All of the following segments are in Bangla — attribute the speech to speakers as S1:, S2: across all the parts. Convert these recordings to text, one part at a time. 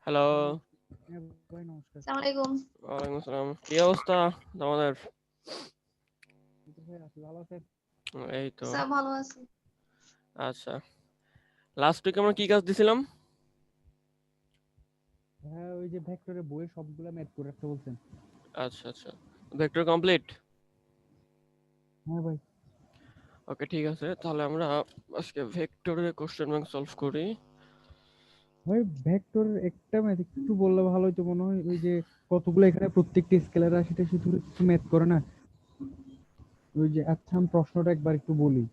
S1: হ্যালো।
S2: হ্যাঁ ভাই নমস্কার।
S3: আসসালামু আলাইকুম।
S1: ওয়ালাইকুম আসসালাম। কি অবস্থা তোমাদের?
S2: এই তো ভাই আছি, ভালো আছেন?
S1: এই তো।
S3: স্যার ভালো আছি।
S1: আচ্ছা, লাস্ট উইক আমরা কি কাজ দিছিলাম?
S2: হ্যাঁ ওই যে ভেক্টরের বইয়ের সবগুলা ম্যাথ করে রাখতে বলছেন।
S1: আচ্ছা আচ্ছা, ভেক্টর কমপ্লিট।
S2: হ্যাঁ ভাই।
S1: ওকে ঠিক আছে, তাহলে আমরা আজকে ভেক্টরের কোশ্চেন ব্যাংক সলভ করি।
S2: ভাই ভেক্টরের একটা ম্যাথ একটু বললে ভালো হতো মনে হয়, ওই যে কতগুলো এখানে প্রত্যেকটি স্কেলার রাশিটা শুধু একটু ম্যাথ করে না, ওই যে আচ্ছা আমি প্রশ্নটা একবার একটু বলি।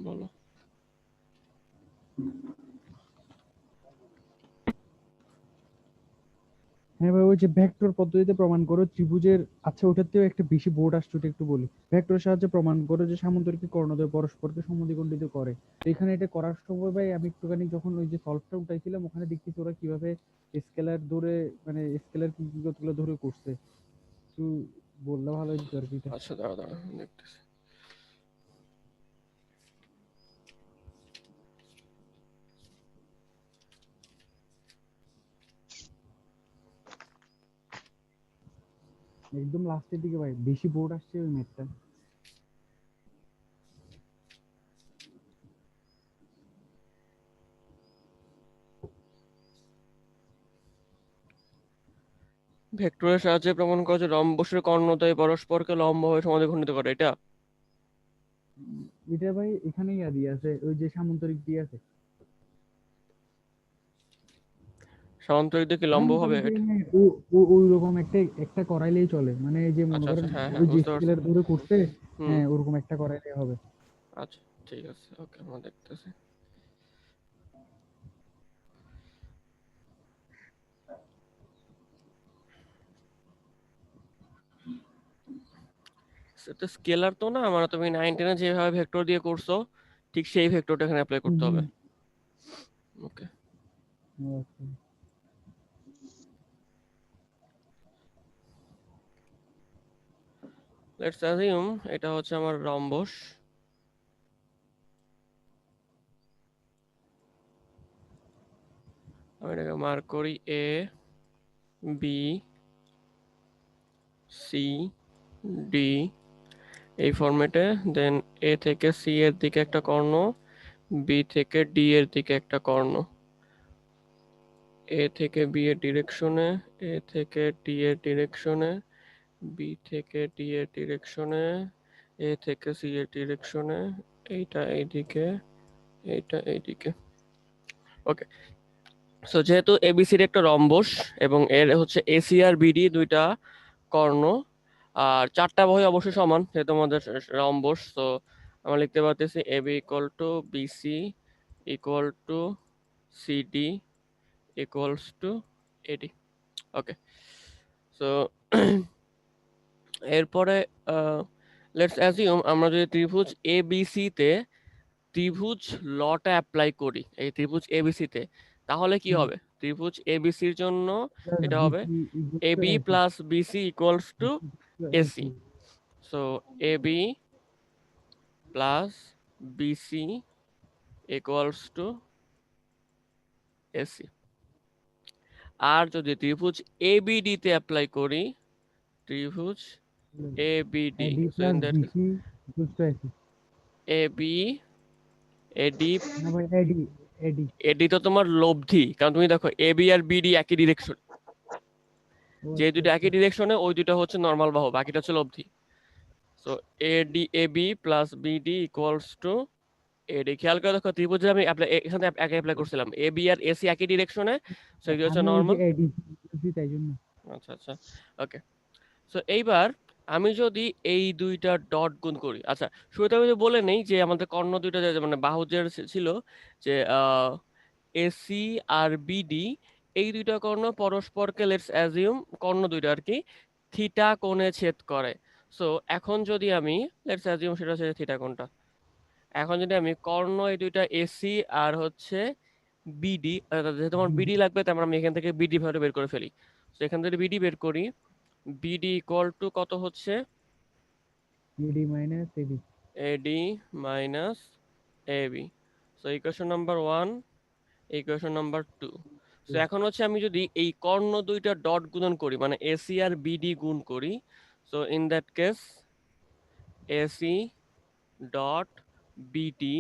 S1: বলো।
S2: হ্যাঁ ভাই, ওই যে ভেক্টর পদ্ধতিতে প্রমাণ করো ত্রিভুজের, আচ্ছা ওটাতেও একটা বেশি বোর্ড আসছে, ওটা একটু বলি। ভেক্টরের সাহায্যে প্রমাণ করো যে সামান্তরিক কর্ণদ্বয় পরস্পরকে সমদ্বিখণ্ডিত করে। তো এখানে এটা করার সময় ভাই আমি একটুখানি যখন ওই যে সলভটা উঠাইছিলাম ওখানে দেখতেছি ওরা কিভাবে স্কেলার ধরে, মানে স্কেলার কি কি কতগুলো ধরে করছে, একটু বললে ভালো হতো আর কি এটা।
S1: আচ্ছা দাঁড়া দাঁড়া দেখতেছি।
S2: একদম লাস্টের দিকে ভাই বেশি বোর্ড আসছে ওই ম্যাথটা।
S1: ভেক্টরের সাহায্যে প্রমাণ করা যে রম্বসের কর্ণদ্বয় পরস্পরকে লম্বভাবে সমদ্বিখণ্ডিত করে, এটা?
S2: এটা ভাই এখানেই দিয়ে আছে, ওই যে সামান্তরিক দিয়ে আছে।
S1: সমান্তরিক দিয়ে কি
S2: হ্যাঁ
S1: লম্ব হবে
S2: মোটামুটি
S1: এটা?
S2: হ্যাঁ, ওই রকম একটা একটা করাইলেই চলে, মানে এই যে মনে
S1: আচ্ছা
S2: করেন
S1: আচ্ছা, হ্যাঁ হ্যাঁ
S2: ওই যে
S1: বুঝতে পারছি।
S2: স্কেলার ধরে করছে।
S1: হুম।
S2: হ্যাঁ ওরকম একটা করাইলেই হবে।
S1: আচ্ছা ঠিক আছে, ওকে আমরা দেখতেছি। সেটা স্কেলার তো না, মানে তুমি 9-10 যেভাবে ভেক্টর দিয়ে করছো ঠিক সেই ভেক্টরটা এখানে অ্যাপ্লাই
S2: হুম
S1: করতে
S2: হুম।
S1: হবে। ওকে,
S2: আচ্ছা।
S1: লেটস অ্যাজিউম এটা হচ্ছে আমার রম্বস। আমি এটাকে মার্ক করি এ বি সি ডি এই ফরম্যাটে। দেন এ থেকে সি এর দিকে একটা কর্ণ, বি থেকে ডি এর দিকে একটা কর্ণ, এ থেকে বি এর ডিরেকশনে, এ থেকে ডি এর ডিরেকশনে, বি থেকে ডি এর ডিরেকশনে, এ থেকে সি এর ডিরেকশনে, এইটা এইদিকে, এইটা এইদিকে। ওকে, সো যেহেতু এবিসির একটা রম্বস এবং এর হচ্ছে এসি আর বিডি দুইটা কর্ণ, আর চারটা বাহু অবশ্যই সমান যেহেতু আমাদের রম্বস, তো আমরা লিখতে পারতেছি AB equal to BC equal to CD equals to AD. Okay, so এরপরে লেটস অ্যাজিউম আমরা যদি ত্রিভুজ এবিসি তে ত্রিভুজ লটা অ্যাপ্লাই করি এই ত্রিভুজ এবিসি তে, তাহলে কি
S2: হুম।
S1: হবে? ত্রিভুজ এবিসির জন্য
S2: প্লাস
S1: এটা হবে
S2: BC equal to
S1: AB
S2: AC.
S1: Plus BC equals to AC.
S2: AC.
S1: So AB plus BC equals to AC. আর যদি ত্রিভুজ এবিডি তে অ্যাপ্লাই করি, ত্রিভুজ ABD,
S2: AD
S1: so in
S2: plus
S1: that case
S2: BC equal to AC.
S1: AB AD.
S2: না ভাই এডি। এডি।
S1: এডি তো তোমার লব্ধি, কারণ তুমি দেখো এবি আর বিডি একই ডিরেকশন,
S2: ও
S1: যে
S2: আচ্ছা
S1: দুটো
S2: আচ্ছা।
S1: একই ডিরেকশনে ওই দুটো হচ্ছে নর্মাল বাহু, বাকিটা হচ্ছে লব্ধি। So AD AB plus BD equals to AD. খেয়াল করে দেখো ত্রিভুজে আমি এখানে একে অ্যাপ্লাই করছিলাম এবি আর এসি একই ডিরেকশনে, সো এগুলো হচ্ছে
S2: আমি ওই যে
S1: নর্মাল।
S2: এডি তাই জন্য।
S1: আচ্ছা আচ্ছা, ওকে। সো এইবার আমি যদি এই দুইটা ডট গুণ করি, আচ্ছা শুরুতে আমি বলে নেই যে আমাদের কর্ণ দুইটা মানে বাহু যে ছিল যে এসি আর বিডি, এই দুইটা কর্ণ পরস্পরকে লেটস অ্যাজিউম কর্ণ দুইটা আর কি থিটা কোণে ছেদ করে। সো এখন যদি আমি লেটস অ্যাজিউম সেটা হচ্ছে থিটা কোণটা, এখন যদি আমি কর্ণ এই দুইটা এসি আর হচ্ছে বিডি, যেহেতু আমার বিডি লাগবে তার মানে আমি এখান থেকে বিডি ভ্যালু বের করে ফেলি। তো এখান থেকে বিডি বের করি, বিডি ইকুয়াল টু কত হচ্ছে?
S2: AD minus AD.
S1: AD minus AB. So equation number 1 equation number 2। So এখন হচ্ছে আমি যদি এই কর্ণ দুইটা ডট গুণন করি, মানে এসি আর বিডি গুণ করি, so in that case AC dot BD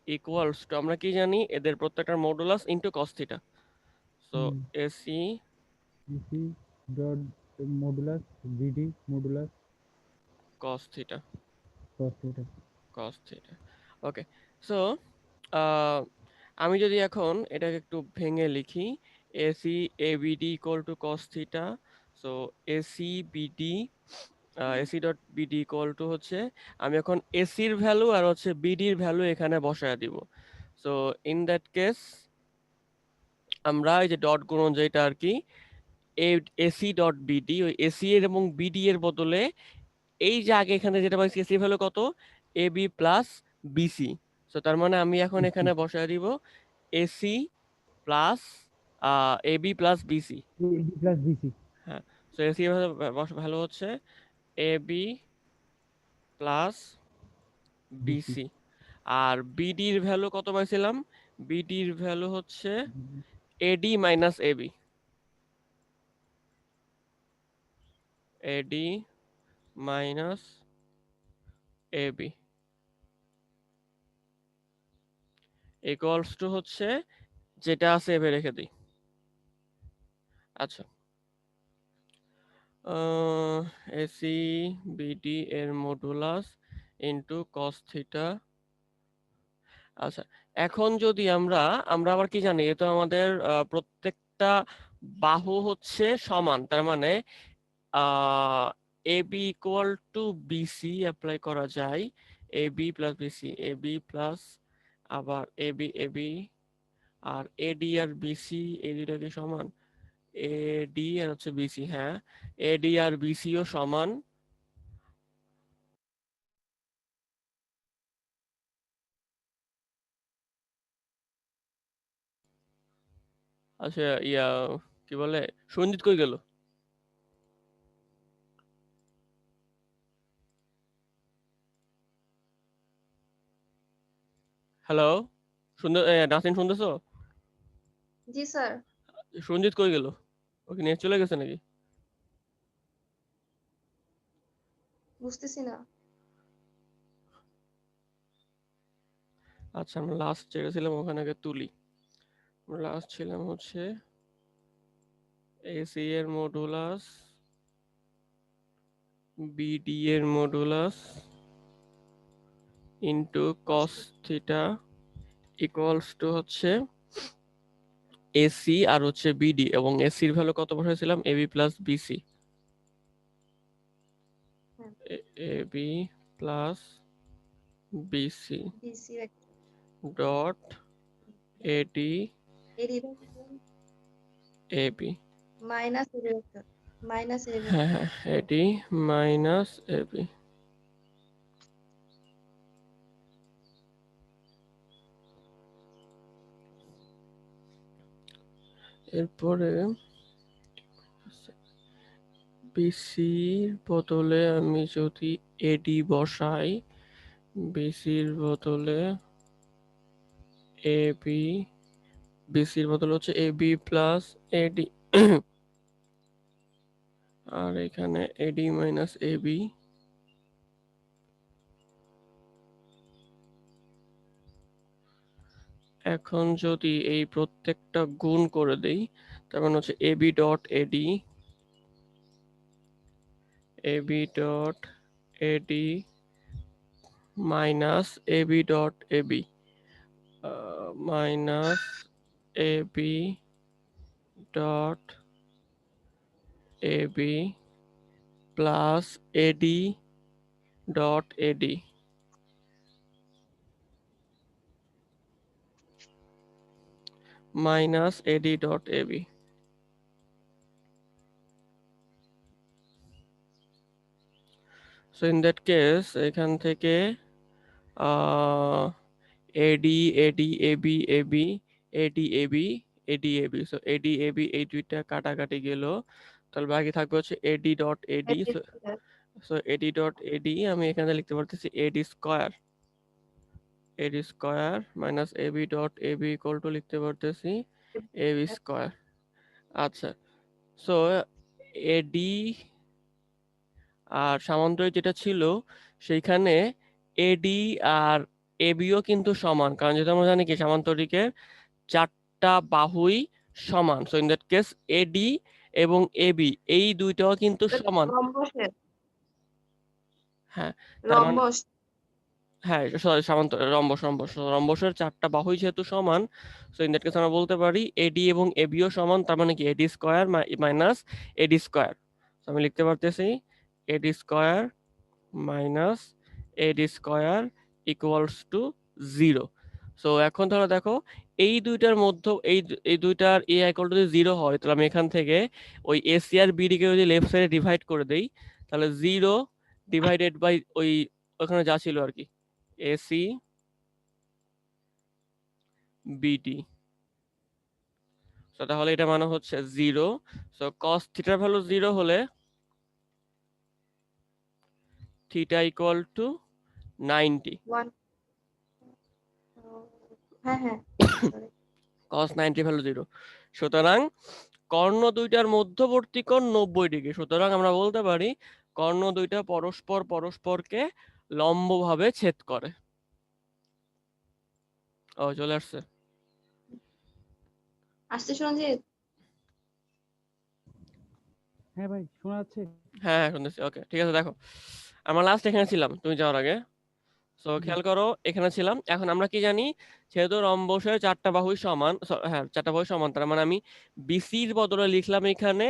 S1: equals to, আমরা কি জানি, এদের প্রত্যেকটার modulus into cos theta. So AC
S2: BC dot modulus BD modulus
S1: cos theta,
S2: cos theta.
S1: Cos theta. Okay, so আমি যদি এখন এটাকে একটু ভেঙে লিখি, AC ABD equal to cos theta, so AC BD AC dot BD equal to হচ্ছে, আমি এখন এসির ভ্যালু আর হচ্ছে বিডির ভ্যালু এখানে বসায় দিব। সো ইন দ্যাট কেস আমরা এই যে ডট গুণন যেটা আর কি, এসি ডট বিডি, ওই এসি এর এবং বিডি এর বদলে এই যে আগে এখানে যেটা পাইছি এসি ভ্যালু কত, A B plus BC. So তার মানে আমি এখন এখানে বসায় দিব AC plus A B plus BC.
S2: AD plus BC.
S1: হ্যাঁ, সো এসি ভ্যালু হচ্ছে A B plus
S2: BC.
S1: BC. আর বিডির ভ্যালু কত পাইছিলাম, বিডির ভ্যালু হচ্ছে AD minus AB, AD minus AB equals to হচ্ছে যেটা আছে এভাবে রেখে দিই। আচ্ছা, এসি বিডি এর মডুলাস ইনটু কস থিটা। আচ্ছা, এখন যদি আমরা আমরা আবার কি জানি, এ তো আমাদের প্রত্যেকটা বাহু হচ্ছে সমান, তার মানে A B equal to BC apply করা যায়, A B plus BC, A B plus আবার এ বি, এ বি আর এডি আর বিসি, এই দুইটা কি সমান, এডি আর হচ্ছে বিসি, হ্যাঁ এডি আর বিসিও সমান। আচ্ছা, ইয়া কি বলে, সঞ্জিত কই গেল? হ্যালো, শুনতে নাসিন শুনতেছো?
S3: জি স্যার।
S1: সঞ্জিত কই গেল? ওকে নিয়ে চলে গেছে নাকি?
S3: বুঝতেছি না।
S1: আচ্ছা, আমরা লাস্ট যেটা ছিলাম ওখানে আগে তুলি। লাস্ট ছিলাম হচ্ছে এসি এর মডুলাস, বিডি এর modulus into cos theta equals to হচ্ছে এসি আর হচ্ছে বিডি, এবং এসির ভ্যালু কত বসাইছিলাম, এবি প্লাস বিসি,
S3: হ্যাঁ,
S1: AB plus BC
S3: BC
S1: dot AD
S3: AD
S1: AB.
S3: Minus AD minus AD
S1: হ্যাঁ হ্যাঁ, এডি মাইনাস এবি। এরপরে বিসির বদলে আমি যদি এডি বসাই, বিসির বদলে এবি, বিসির বদলে হচ্ছে এবি প্লাস এডি আর এখানে এডি মাইনাস এবি। এখন যদি এই প্রত্যেকটা গুণ করে দেই, তার মানে হচ্ছে AB dot AD, AB dot AD minus AB dot AB, minus AB dot AB plus AD dot AD minus AD dot AB. So in that case এখান থেকে AD AD AB AB AD AB AD AB, so AD AB এই দুইটা কাটাকাটি গেল, তাহলে বাকি থাকবে হচ্ছে AD dot AD. So AD dot AD আমি এখানে লিখতে পারতেছি AD square, AD square minus AB dot AB equal two লিখতে পারতেছি এবি স্কয়ার। আচ্ছা, সো এডি আর সামান্তরিক যেটা ছিল সেইখানে এডি আর এবিও কিন্তু সমান, কারণ যেটা আমরা জানি কি সামান্তরিকের চারটা বাহুই সমান। সো ইন দ্যাট কেস এডি এবং এবি এই দুইটাও কিন্তু সমান।
S3: রম্বসের
S1: হ্যাঁ, তার মানে
S3: রম্বস
S1: হ্যাঁ রম্বসের চারটা বাহুই যেহেতু সমান, সো ইন দ্যাট কেস আমরা বলতে পারি এডি এবং এবিও সমান, তার মানে কি AD square minus AD square. আমি লিখতে পারতেছি AD square minus AD square equals to 0। So এখন ধরো দেখো এই দুইটার মধ্যে এই দুইটার এ ইকুয়াল টু 0 হয়, তাহলে আমি এখান থেকে ওই এসি আর বিডি কে যদি লেফট সাইডে ডিভাইড করে দেই, তাহলে 0 ডিভাইডেড বাই ওই ওখানে যা ছিল আর কি এসি বিডি। সো তাহলে এটা মানে হচ্ছে 0। সো cos থিটার ভ্যালু 0 হলে থিটা ইকুয়াল টু 90।
S3: 1 হ্যাঁ হ্যাঁ সরি
S1: cos 90 ভ্যালু 0। সুতরাং কর্ণ দুইটার মধ্যবর্তী কোণ 90 ডিগ্রি। সুতরাং আমরা বলতে পারি কর্ণ দুইটা পরস্পরকে লম্বভাবে ছেদ করে। ও চলে আসছে।
S3: আসতে শুনছি।
S2: হ্যাঁ ভাই শোনা যাচ্ছে।
S1: হ্যাঁ শুনতেছি। ওকে ঠিক আছে, দেখো আমরা লাস্ট এখানে ছিলাম তুমি যাওয়ার আগে। সো খেয়াল করো এখানে ছিলাম। এখন আমরা কি জানি, যেহেতু রম্বসের চারটা বাহুই সমান, হ্যাঁ চারটা বাহুই সমান, তার মানে আমি বিসির বদলে লিখলাম এখানে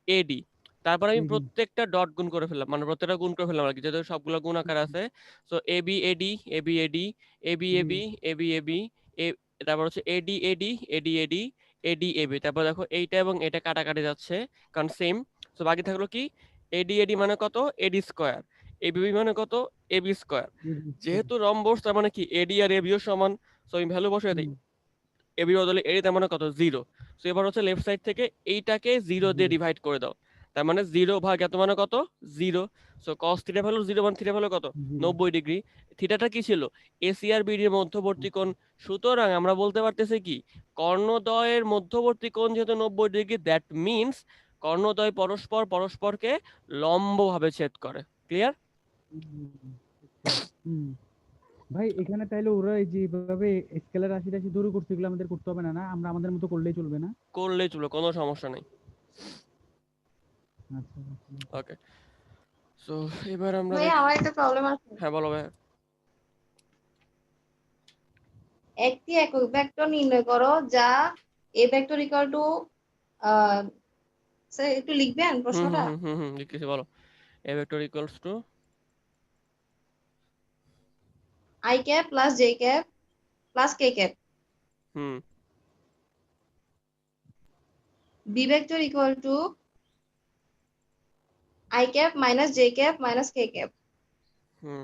S1: এডি। তারপর আমি
S2: এডি
S1: প্রত্যেকটা ডট গুণ করে ফেললাম, মানে প্রত্যেকটা গুণ করে ফেললাম আর কি, যেহেতু সবগুলো গুণ আকার আছে। So AB AD AB AD AB AB AB AB তারপর হচ্ছে এডি এডি এডি এডি এডি এবি। তারপর দেখো এইটা এবং এটা কাটাকাটি যাচ্ছে কারণ সেম। সো বাকি থাকলো কি এডি এডি মানে কত এডি স্কয়ার, এবি মানে কত এবি স্কয়ার। যেহেতু রম্বস তার মানে কি এডি আর এবিও সমান। সো আমি ভ্যালু বসিয়ে দিই, এবি বদলে এডি তার মানে কত 0। সো এবার হচ্ছে লেফট সাইড থেকে এইটাকে 0 দিয়ে ডিভাইড করে দাও, তার মানে 0 ভাগ এত মানে কত 0। সো cos থিটা ভ্যালু 0 মানে থিটা ভ্যালু কত 90 ডিগ্রি। থিটাটা কি ছিল এসি আর বিডি এর মধ্যবর্তী কোণ। সুতরাং আমরা বলতে পারতেছি কি কর্ণদ্বয়ের মধ্যবর্তী কোণ যেহেতু 90 ডিগ্রি, দ্যাট মিন্স কর্ণদ্বয় পরস্পরকে লম্বভাবে ছেদ করে। ক্লিয়ার?
S2: ভাই এখানে তাইলে ওরা এই যেভাবে স্কেলার রাশি রাশি ধরে করছে এগুলো আমাদের করতে হবে না, না আমরা আমাদের মতো করলেই চলবে না?
S1: করলেই চলো, কোনো সমস্যা নেই।
S2: আচ্ছা
S1: ওকে, সো এবার আমরা
S3: ভাই আমার একটা প্রবলেম আছে।
S1: হ্যাঁ বলো ভাই।
S3: একটি একক ভেক্টর নির্ণয় করো যা A vector equal to sir একটু লিখবেন প্রশ্নটা।
S1: লিখতেছি, বলো। a vector equals to
S3: I cap plus J cap plus K cap.
S1: Hmm
S3: B vector equal to I cap minus J cap minus K cap.
S1: Hmm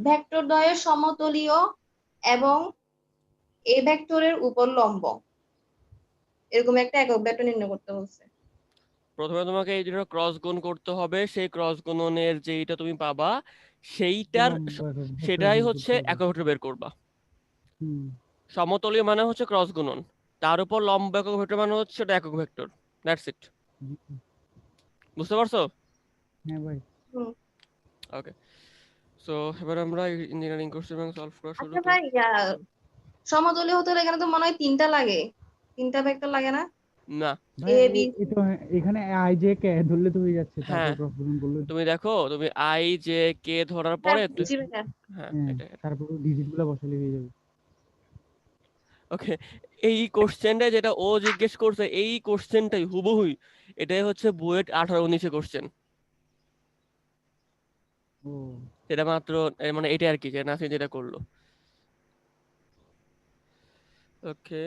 S3: vector দ্বয়ের সমতলীয় এবং এ ভেক্টরের উপর লম্ব, এরকম একটা একক ভেক্টর নির্ণয় করতে বলছে।
S1: প্রথমে তোমাকে এই দুটো ক্রস গুণ করতে হবে, সেই ক্রস গুণনের যেইটা তুমি পাবা সেইটার সেটাই হচ্ছে একক ভেক্টর বের করবা। সমতলীয় মানে হচ্ছে ক্রস গুণন, তার উপর লম্ব একক ভেক্টর মানে হচ্ছে ওটা একক ভেক্টর। That's it. বুঝতে পারছো?
S2: হ্যাঁ ভাই।
S1: ওকে, সো এবার আমরা ইঞ্জিনিয়ারিং কোর্স এবং সলভ করা শুরু
S3: আচ্ছা
S1: করি।
S3: ভাই সমতলীয় হতে হলে এখানে তো মনে হয় তিনটা লাগে, তিনটা ভেক্টর লাগে না?
S1: না
S2: ভাই
S3: এ বি
S2: এই তো এখানে আই জে কে ধরলে তো হয়ে যাচ্ছে,
S1: হ্যাঁ,
S2: তারপর ক্রস গুণন করলে।
S1: তুমি দেখো তুমি আই জে কে ধরার
S3: হ্যাঁ
S1: পরে
S3: বুঝছি ভাইয়া।
S1: হ্যাঁ
S2: হ্যাঁ
S1: এটা।
S2: তারপর ডিজিট গুলো বসালে হয়ে যাবে।
S1: ওকে, এই কোশ্চেনটা যেটা ও জিজ্ঞেস করছে এই কোশ্চেনটাই হুবহুই এটাই হচ্ছে বুয়েট 18-19 কোশ্চেন।
S2: ও
S1: সেটা মাত্র মানে এটা আর কি যে নাসির যেটা করলো। ওকে,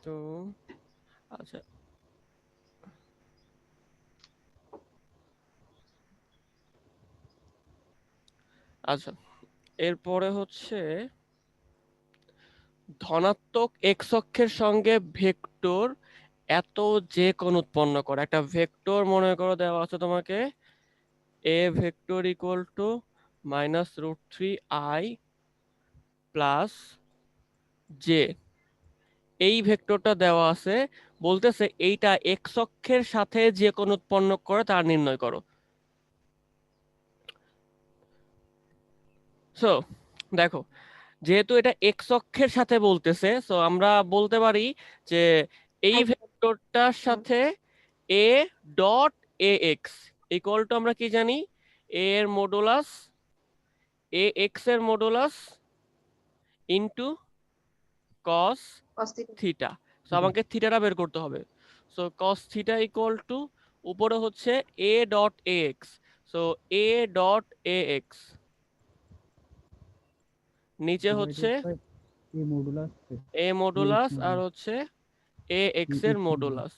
S1: তো আচ্ছা আচ্ছা এরপরে হচ্ছে ধনাত্মক এক্স অক্ষের সঙ্গে ভেক্টর এত যে কোণ উৎপন্ন করে। একটা ভেক্টর মনে করো দেওয়া আছে তোমাকে a vector equal to minus root 3 I plus J. এই ভেক্টরটা দেওয়া আছে, বলতেছে এইটা এক্স অক্ষের সাথে যে কোন উৎপন্ন করে তার নির্ণয় করো। সো দেখো, যেহেতু এটা এক্স অক্ষের সাথে বলতেছে, সো আমরা বলতে পারি যে এই ভেক্টরটার সাথে A dot A x equal to আমরা কি জানি, এ এর মডুলাস, এ এক্স এর modulus into cos
S3: cos theta।
S1: Theta. So আমাকে থিটাটা বের করতে হবে। সো কস থিটা ইকুয়াল টু উপরে হচ্ছে A dot A x, so A dot A x, নিচে হচ্ছে
S2: এই মডুলাস
S1: এ মডুলাস আর হচ্ছে এ এক্স এর মডুলাস।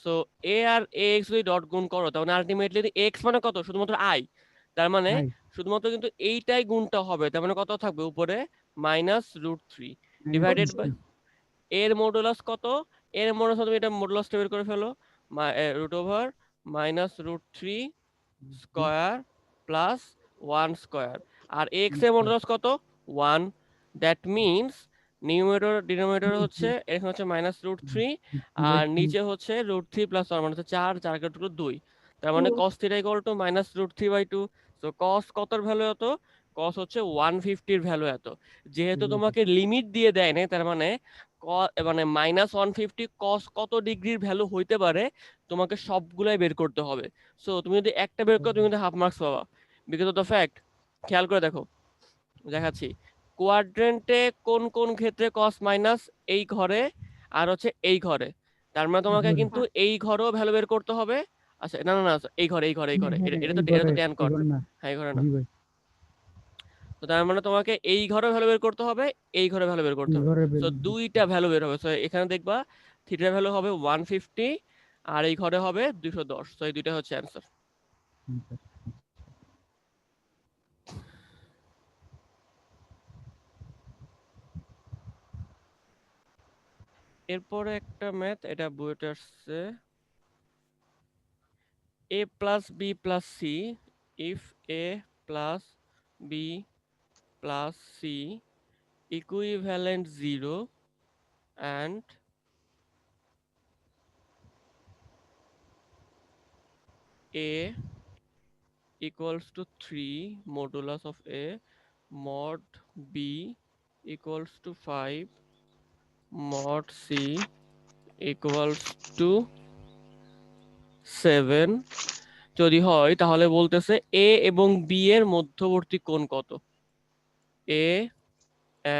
S1: সো এ আর এ এক্স যদি ডট গুণ করো, তার মানে আলটিমেটলি এক্স মানে কত, শুধুমাত্র আই, তার মানে শুধুমাত্র কিন্তু এইটাই গুণটা হবে, তার মানে কত থাকবে উপরে মাইনাস রুট 3 ডিভাইডেড বাই এর মডুলাস কত, এর মডুলাস তুমি এটা মডুলাসটা বের করে ফেলো, root over minus root 3 square plus 1 square, আর এক্স এর মডুলাস কত 1, দ্যাট মিনস নিউমেটর ডিনোমিনেটর হচ্ছে এখানে হচ্ছে মাইনাস রুট 3 আর নিচে হচ্ছে রুট 3 প্লাস 1 মানে হচ্ছে 4, 4 কে টুকরো 2, তার মানে cos theta equal to minus root 3/2। So cos কতর ভ্যালু এত, cos হচ্ছে 150 এর ভ্যালু এত। যেহেতু তোমাকে লিমিট দিয়ে দেয় নাই, তার মানে মানে মাইনাস 150 cos কত ডিগ্রির ভ্যালু হইতে পারে তোমাকে সবগুলাই বের করতে হবে। সো তুমি যদি একটা বের করো তুমি কিন্তু হাফ মার্কস পাবা, বিকজ অফ দ্য ফ্যাক্ট, খেয়াল করে দেখো দেখাচ্ছি, কোয়াড্রেন্টে কোন কোন ক্ষেত্রে cos মাইনাস এই ঘরে আর হচ্ছে এই ঘরে, তার মানে তোমাকে কিন্তু এই ঘরেও ভ্যালু বের করতে হবে। আচ্ছা না না না, এই ঘরে এই ঘরে এই ঘরে, এটা তো ট্যান কট, হ্যাঁ এই ঘরে না। তো তার মানে তোমাকে এই ঘরে ভ্যালু বের করতে হবে, এই ঘরে ভ্যালু বের করতে হবে। সো দুইটা ভ্যালু বের হবে। সো এখানে দেখবা থিটার ভ্যালু হবে 150 আর এই ঘরে হবে 210। সো এই দুইটা হচ্ছে অ্যান্সার। এরপরে একটা ম্যাথ, এটা বইটা আসছে, a plus b plus c if a plus b plus c equivalent 0 and a equals to 3 modulus of a mod b equals to 5 mod c equals to 7 যদি হয়, তাহলে বলতেছে a এবং b এর মধ্যবর্তী কোণ কত, a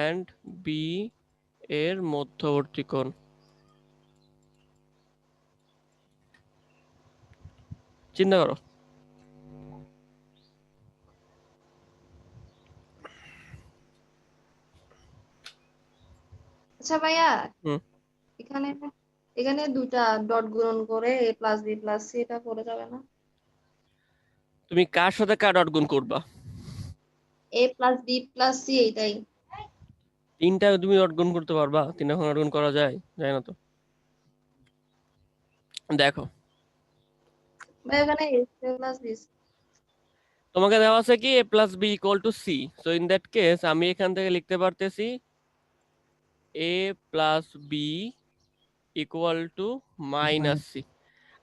S1: and b এর মধ্যবর্তী কোণ। চিন্তা করো।
S3: আচ্ছা ভাইয়া,
S1: হুম।
S3: এখানে এখানে দুটা ডট গুণন করে a plus B plus C এটা করে যাবে না?
S1: তুমি কার সাথে কার ডট গুণ করবা?
S3: a plus B plus C এইটাই।
S1: তিনটা তুমি ডট গুণ করতে পারবা? তিনটা ডট গুণ করা যায়? যায় না তো। দেখো
S3: ভাই এখানে a প্লাস বি।
S1: তোমাকে দেওয়া আছে কি a plus B equal to C, so in that case আমি এখান থেকে লিখতে পারতেছি a plus B equal to minus C.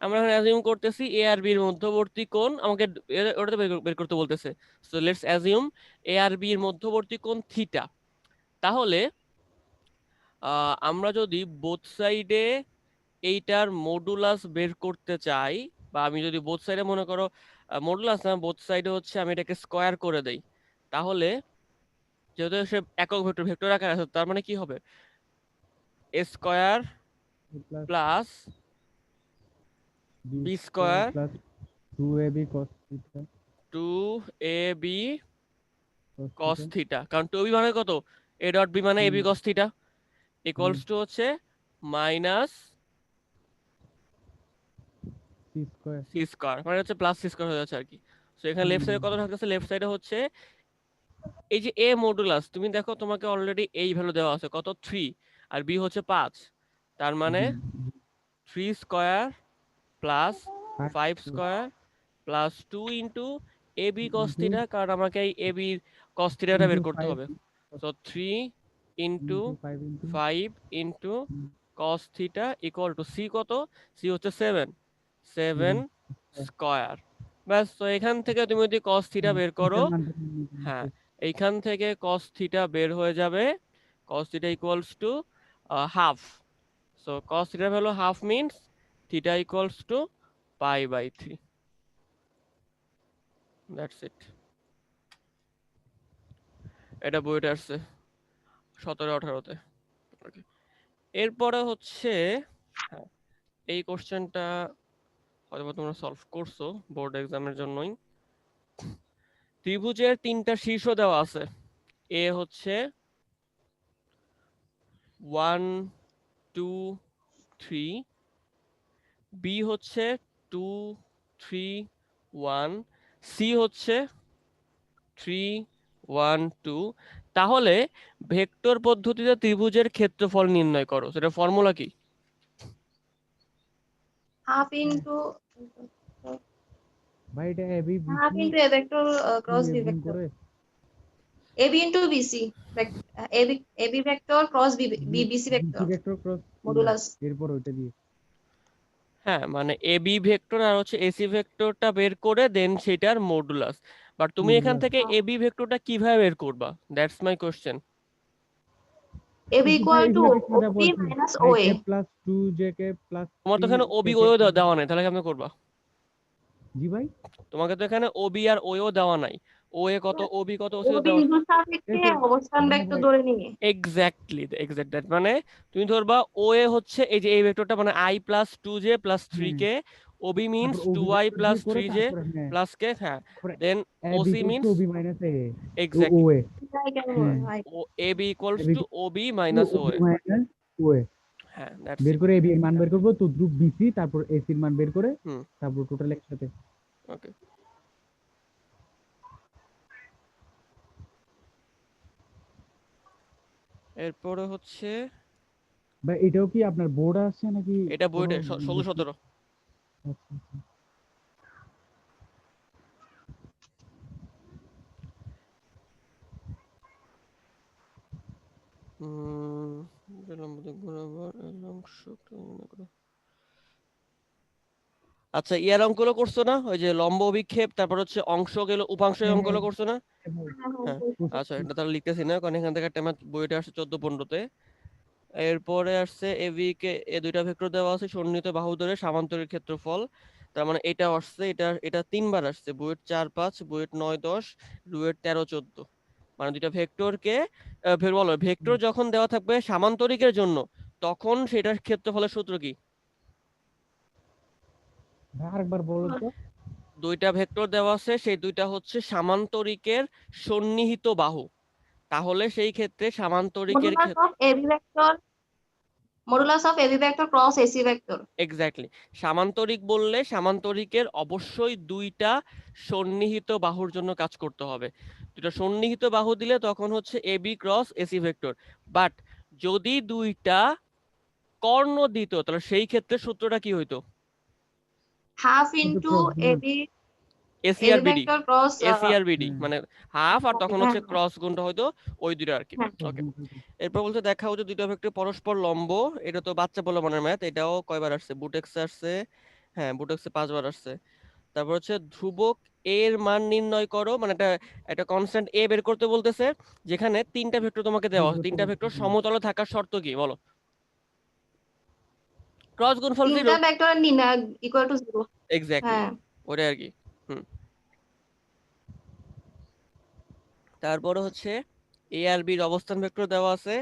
S1: আমরা এখানে অ্যাজিউম করতেছি এ আর বি এর মধ্যবর্তী কোণ আমাকে ওটাতে বের করতে বলতেছে। সো লেটস অ্যাজিউম এ আর বি এর মধ্যবর্তী কোণ থিটা। তাহলে আমরা যদি বোথ সাইডে এইটার মডুলাস বের করতে চাই, বা আমি যদি বোথ সাইডে মনে করো মডুলাস না, বোথ সাইডে হচ্ছে আমি এটাকে স্কয়ার করে দেই, তাহলে যেহেতু সে একক ভেক্টর ভেক্টর আকারে আছে, তার মানে কি হবে, A square plus B square
S2: 2ab cos theta
S1: 2ab cos theta, কারণ 2ab মানে কত, a ডট বি মানে ab cos theta equals to হচ্ছে মাইনাস
S2: c
S1: সি স্কয়ার, মানে হচ্ছে প্লাস সি স্কয়ার হয়ে যাচ্ছে আর কি। সো এখানে লেফট সাইডে কত থাকতেছে, লেফট সাইডে হচ্ছে এই যে a মডুলাস, তুমি দেখো তোমাকে অলরেডি এই ভ্যালু দেওয়া আছে কত 3 আর b হচ্ছে 5, তার মানে 3 square plus 5 square plus 2 into AB cos
S2: into
S1: থিটা, কারণ আমাকে এই এবি cos থিটাটা বের
S2: into
S1: করতে
S2: 5
S1: হবে। So 3 into
S2: into 5 into
S1: 5 into cos theta equal to C কত? সি হচ্ছে 7 7 স্কয়ার। ব্যাস, তো এখান থেকে তুমি যদি cos থিটা বের করো, হ্যাঁ, এইখান থেকে cos থিটা বের হয়ে যাবে। cos theta equals to half. So cos theta value half means theta equals to pi by 3। That's it. এটা বইটা আসছে 17-18-তে। এরপরে হচ্ছে, হ্যাঁ, এই কোশ্চেনটা হয়তো তোমরা সলভ করছো বোর্ড এক্সামের জন্যই। ত্রিভুজের 3টা শীর্ষ দেওয়া আছে। এ হচ্ছে 1 2 3, বি হচ্ছে 2 3 1, সি হচ্ছে 3 1 2। তাহলে ভেক্টর পদ্ধতিতে ত্রিভুজের ক্ষেত্রফল নির্ণয় করো। সেটা ফর্মুলা কি?
S3: হাফ ইনটু
S2: ভাই এটা AB
S3: half
S2: BC
S3: into A vector cross B
S2: গুণ
S3: ভেক্টর,
S2: করে
S3: AB into BC, AB AB vector cross B BC
S2: BC
S3: vector
S2: vector cross
S3: modulus.
S2: এরপর ওইটা দিয়ে
S1: হ্যাঁ, মানে এবি ভেক্টর আর হচ্ছে এসি ভেক্টরটা বের করে দেন সেটার মডুলাস। বাট তুমি এখান
S2: মডুলাস
S1: থেকে এবি ভেক্টরটা কিভাবে বের করবা? That's my question.
S3: এবি
S2: ভাই
S3: ইকুয়াল টু
S2: এগুলা কি সাজা
S3: ওবি
S2: বলছি
S3: minus
S2: I
S3: OA.
S2: K plus 2 J k plus
S1: তোমার তো
S2: 3
S1: এখানে
S2: কে
S1: ওবি
S2: কে
S1: ওও
S2: প্লাস
S1: দেওয়া নাই, তাহলে কেমনে করবা?
S2: জি ভাই
S1: তোমাকে তো এখানে ওবি আর ওও দেওয়া নাই। ও এ কত, ওবি কত, ওসি
S3: ও
S1: দেওয়া।
S3: বিন্দুর সাপেক্ষে
S2: তো
S3: অবস্থান
S2: হ্যাঁ
S3: ভেক্টর
S2: ভাই
S3: ধরে নিয়ে।
S1: এক্স্যাক্টলি এক্স্যাক্ট দ্যাট, মানে তুমি ধরবা ও এ হচ্ছে এই যে এই ভেক্টরটা, মানে i প্লাস 2j প্লাস
S2: হ্যাঁ
S1: 3k, ওবি মিন্স
S2: তারপর ওবি
S1: 2i
S2: ভেক্টর
S1: প্লাস
S2: দিয়ে করে
S1: 3j
S2: তারপরে হ্যাঁ
S1: প্লাস k, হ্যাঁ,
S2: তারপরে
S1: then
S2: AB
S1: OC
S2: equal to
S1: means
S2: OB minus A ও
S1: এক্স্যাক্টলি
S2: এ
S3: এটাই কেন
S2: হ্যাঁ
S3: হয়?
S1: ও AB equals
S2: AB
S1: to OB minus O
S2: OB
S1: A.
S2: Minus O A
S1: হ্যাঁ, দ্যাটস
S2: বের
S1: ইট।
S2: করে এবি এর মান বের করবো তো ধ্রুব বিসি তারপর এসি এর মান বের করে
S1: হুম,
S2: তারপর টোটাল একসাথে
S1: ওকে। এরপরে হচ্ছে,
S2: ভাই এটাও কি আপনার বোর্ড আছে নাকি
S1: এটা
S2: কোনো
S1: বইটা 16-17।
S2: আচ্ছা, আচ্ছা।
S1: লম্ব দিক বরাবর এর অংশ নির্ণয় করো। আচ্ছা, ইয়ার অঙ্কগুলো করছো না? ওই যে লম্ব অভিক্ষেপ, তারপর হচ্ছে অংশ গেল, উপাংশ, এই
S2: হ্যাঁ হ্যাঁ
S1: অঙ্কগুলো করছো না?
S2: হ্যাঁ ভাই,
S1: হ্যাঁ।
S2: বুঝছি।
S1: আচ্ছা, এটা তাহলে লিখতেছি না, কারণ এখান থেকে একটা ম্যাথ বইটা আসছে 14-15-তে। এরপরে আসছে এবি কে এ দুইটা ভেক্টর দেওয়া আছে, সন্নিহিত বাহু ধরে সামান্তরিক ক্ষেত্রফল। তার মানে এটা আসছে, এটা এটা 3বার আসছে, বুয়েট 4-5, বুয়েট 9-10, রুয়েট 13-14। মানে দুইটা ভেক্টরকে বলো, ভেক্টর যখন দেওয়া থাকবে সামান্তরিকের জন্য, তখন সেটার ক্ষেত্রফলের সূত্র কি?
S2: ভাই আরেকবার বলুন তো
S1: দুইটা ভেক্টর দেওয়া আছে, সেই দুইটা হচ্ছে সামান্তরিকের সন্নিহিত বাহু। তাহলে সেই ক্ষেত্রে সামান্তরিকের
S3: modulus of AB vector, modulus of AB vector cross AC vector.
S1: Exactly, সামান্তরিক বললে সামান্তরিকের অবশ্যই দুইটা সন্নিহিত বাহুর জন্য কাজ করতে হবে। দুইটা সন্নিহিত বাহু দিলে তখন হচ্ছে AB cross AC vector. But যদি দুইটা কর্ণ দিত, তাহলে সেই ক্ষেত্রে সূত্রটা কি হইতো?
S3: হাফ
S2: কিন্তু
S3: ইনটু
S2: ক্রস গুণ
S3: এবি
S1: এসি আর
S3: AB
S1: BD,
S3: vector cross.
S1: AC আর বিডি
S2: হ্যাঁ
S1: মানে হাফ, আর তখন
S3: হ্যাঁ
S1: হচ্ছে ক্রস গুণটা হয়তো ওই দুটো আর কি।
S3: হ্যাঁ।
S2: ক্রস
S1: ওকে।
S2: গুণ করতে।
S1: এরপর বলতে দেখাও যে দুটো ভেক্টর পরস্পর লম্ব। এটা তো বাচ্চা বলে মনের ম্যাথ, এটাও কয়বার আসছে, বুটেক্সে আসছে। হ্যাঁ, বুটেক্সে 5বার আসছে। তারপর হচ্ছে ধ্রুবক এর মান নির্ণয় করো, মানে একটা একটা কনস্ট্যান্ট এ বের করতে বলতেছে, যেখানে 3টা ভেক্টর তোমাকে দেওয়া
S2: বের
S1: আছে।
S2: করতে
S1: 3টা ভেক্টর
S2: বলতেছি
S1: সমতলে থাকার শর্ত কি বলো? ক্রস গুণফল 0।
S3: তিনটা ভেক্টর নির্ণয় ইকুয়াল টু 0।
S1: এক্স্যাক্টলি,
S3: হ্যাঁ,
S1: ওটাই আর কি। হুম। তারপরে হচ্ছে এ আর বির অবস্থান ভেক্টর দেওয়া আছে,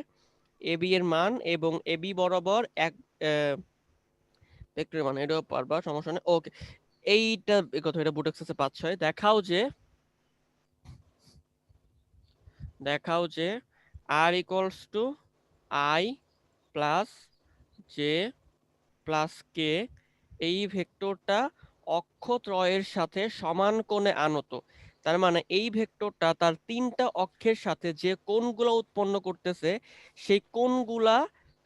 S1: এ বি এর মান এবং এ বি বরাবর এক ভেক্টরের মান, এটাও পারবা, সমস্যা নেই। ওকে, এইটা এই কথা, এটা বুটেক্স আছে 5-6। দেখাও যে r equals to i plus j plus k, এই ভেক্টরটা অক্ষত্রয়ের সাথে সমান কোণে আনত। তার মানে এই ভেক্টরটা তার 3টা অক্ষের সাথে যে কোণগুলো উৎপন্ন করতেছে, সেই কোণগুলা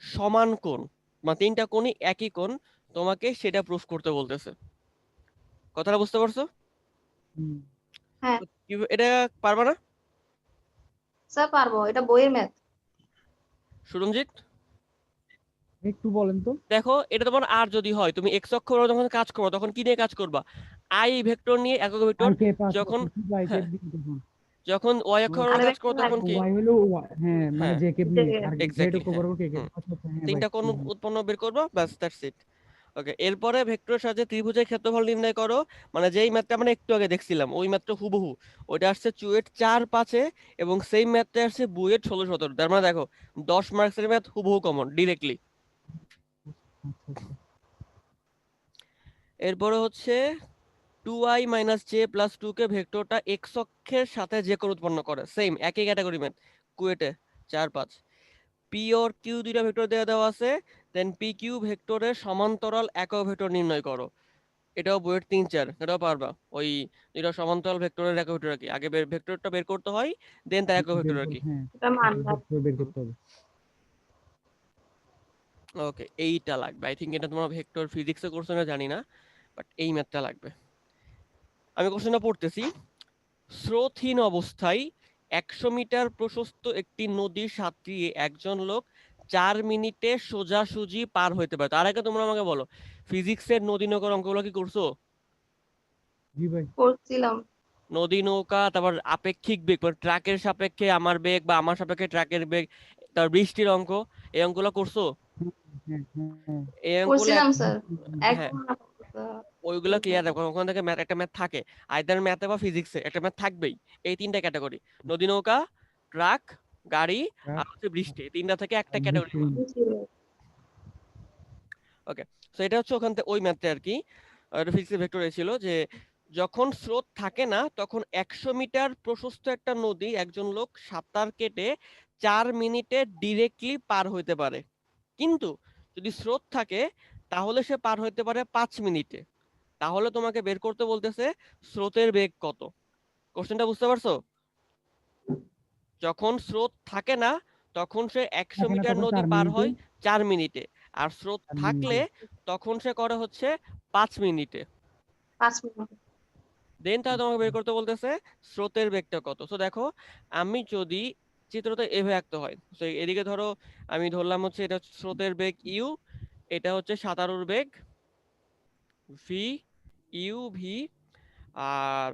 S1: সমান কোণ, মানে 3টা কোণই একই কোণ, তোমাকে সেটা প্রুফ করতে বলতেছে। কথাটা বুঝতে পারছো?
S2: হুম,
S3: হ্যাঁ
S1: এটা পারবা না
S3: স্যার পারবো, এটা বইয়ের ম্যাথ।
S1: সুরঞ্জিত?
S2: একটু বলেন তো।
S1: দেখো এটা তোমার আর যদি হয় তুমি এক্স অক্ষ বরাবর যখন কাজ করবে তখন কি নিয়ে কাজ করবা? আই ভেক্টর নিয়ে, একক ভেক্টর।
S2: আই কে পাস
S1: যখন
S2: শুধু আই কে
S1: হ্যাঁ,
S2: দিন তখন।
S1: যখন ওয়াই অক্ষ বরাবর
S3: আরো
S1: কাজ করো
S3: একটা
S1: তখন
S3: লাগবে।
S1: কি?
S2: ওয়াই হলো হ্যাঁ মানে
S1: হ্যাঁ,
S2: জে কে নিয়ে, আর জেড
S1: এক্স্যাক্টলি,
S2: অক্ষ
S1: হ্যাঁ।
S2: বরাবর কে কে।
S1: হুম,
S2: আচ্ছা আচ্ছা হ্যাঁ ভাই।
S1: তিনটা কোণ উৎপন্ন বের করবা, ব্যাস দ্যাটস ইট। ওকে, এরপরে ভেক্টরের সাহায্যে ত্রিভুজের ক্ষেত্রফল নির্ণয় করো। মানে যেই ম্যাথটা আমরা একটু আগে দেখছিলাম ওই ম্যাথটা হুবহু। ওইটা আসছে চুয়েট 4-5-এ এবং সেম ম্যাথটা আসছে বুয়েট 16-17। তার মানে দেখো 10 মার্কসের ম্যাথ হুবহু কমন ডিরেক্টলি।
S2: আচ্ছা আচ্ছা।
S1: এরপরে হচ্ছে 2i মাইনাস জে প্লাস 2 কে ভেক্টরটা এক্স অক্ষের সাথে যে কোণ উৎপন্ন করে, সেম একই ক্যাটাগরি ম্যাথ, কুয়েটে 4-5। পি ওর কিউ দুইটা ভেক্টর দেওয়া দেওয়া আছে, দেন পি কিউ ভেক্টরের সমান্তরাল একক ভেক্টর নির্ণয় করো। এটাও বুয়েট 3-4, এটাও পারবা। ওই দুইটা সমান্তরাল ভেক্টরের একক ভেক্টর আর কি, আগে ভেক্টরটা বের করতে হয়, দেন তার একক ভেক্টর
S2: বের
S1: আর
S2: করে
S1: কি।
S2: হ্যাঁ
S3: এটা মানলাম।
S2: বের করতে হবে।
S1: ওকে, এইটা লাগবে। আই থিঙ্ক এটা তোমার ভেক্টর ফিজিক্সে কোর্সে না জানি না, বাট এই ম্যাথটা লাগবে। আমি কোশ্চেনটা পড়তেছি। স্রোতহীন অবস্থায় 100 মিটার প্রশস্ত একটি নদী সাঁতরিয়ে একজন লোক 4 মিনিটে সোজাসুজি পার হইতে পারে। তার আগে তোমরা আমাকে বলো, ফিজিক্সের নদী নৌকার অঙ্কগুলো কি করছো?
S2: জি ভাই।
S3: করছিলাম।
S1: নদী নৌকা, তারপর আপেক্ষিক বেগ, মানে ট্রাকের সাপেক্ষে আমার বেগ বা আমার সাপেক্ষে ট্রাকের বেগ, তারপর বৃষ্টির অঙ্ক, এই অঙ্কগুলো করছো?
S2: হ্যাঁ হ্যাঁ হ্যাঁ।
S1: এই অঙ্কগুলো
S3: করছিলাম স্যার,
S1: হ্যাঁ,
S3: এখন আপাতত
S1: ওইগুলো
S3: ঠিক
S1: ক্লিয়ার
S3: নাই।
S1: রাখো। ওখান থেকে ম্যাথ, একটা ম্যাথ থাকে, আইদার ম্যাথে বা ফিজিক্সে একটা ম্যাথ থাকবেই। এই তিনটা ক্যাটাগরি, নদী নৌকা, ট্রাক, গাড়ি, আর হচ্ছে বৃষ্টি, এই তিনটা থেকে একটা ক্যাটাগরি।
S3: ছিল।
S1: ওকে, সো এটা হচ্ছে ওখান থেকে ওই ম্যাথটা আর কি। ফিজিক্সের ভেক্টর ছিল যে যখন স্রোত থাকে না তখন 100 মিটার প্রশস্ত একটা নদী একজন লোক সাঁতার কেটে 4 মিনিটে ডিরেক্টলি পার হইতে পারে, কিন্তু যদি স্রোত থাকে তাহলে সে পার হইতে পারে 5 মিনিটে। তাহলে তোমাকে বের করতে বলতেছে স্রোতের বেগ কত। কোশ্চেনটা বুঝতে পারছো? যখন স্রোত থাকে না তখন সে একশো
S2: থাকে না
S1: মিটার
S2: তখন
S1: নদী
S2: 4
S1: পার
S2: মিনিটে।
S1: হয় 4 মিনিটে, আর স্রোত
S2: 4
S1: থাকলে
S2: মিনিটে।
S1: তখন সে করে হচ্ছে 5 মিনিটে।
S3: 5 মিনিট।
S1: দেন তাহলে তোমাকে বের করতে বলতেছে স্রোতের বেগটা কত। সো দেখো, আমি যদি চিত্রটা এভাবে আঁকতে হয়, তো এদিকে ধরো আমি ধরলাম হচ্ছে এটা হচ্ছে স্রোতের বেগ ইউ, এটা হচ্ছে সাঁতারুর বেগ ভি, ইউ ভি, আর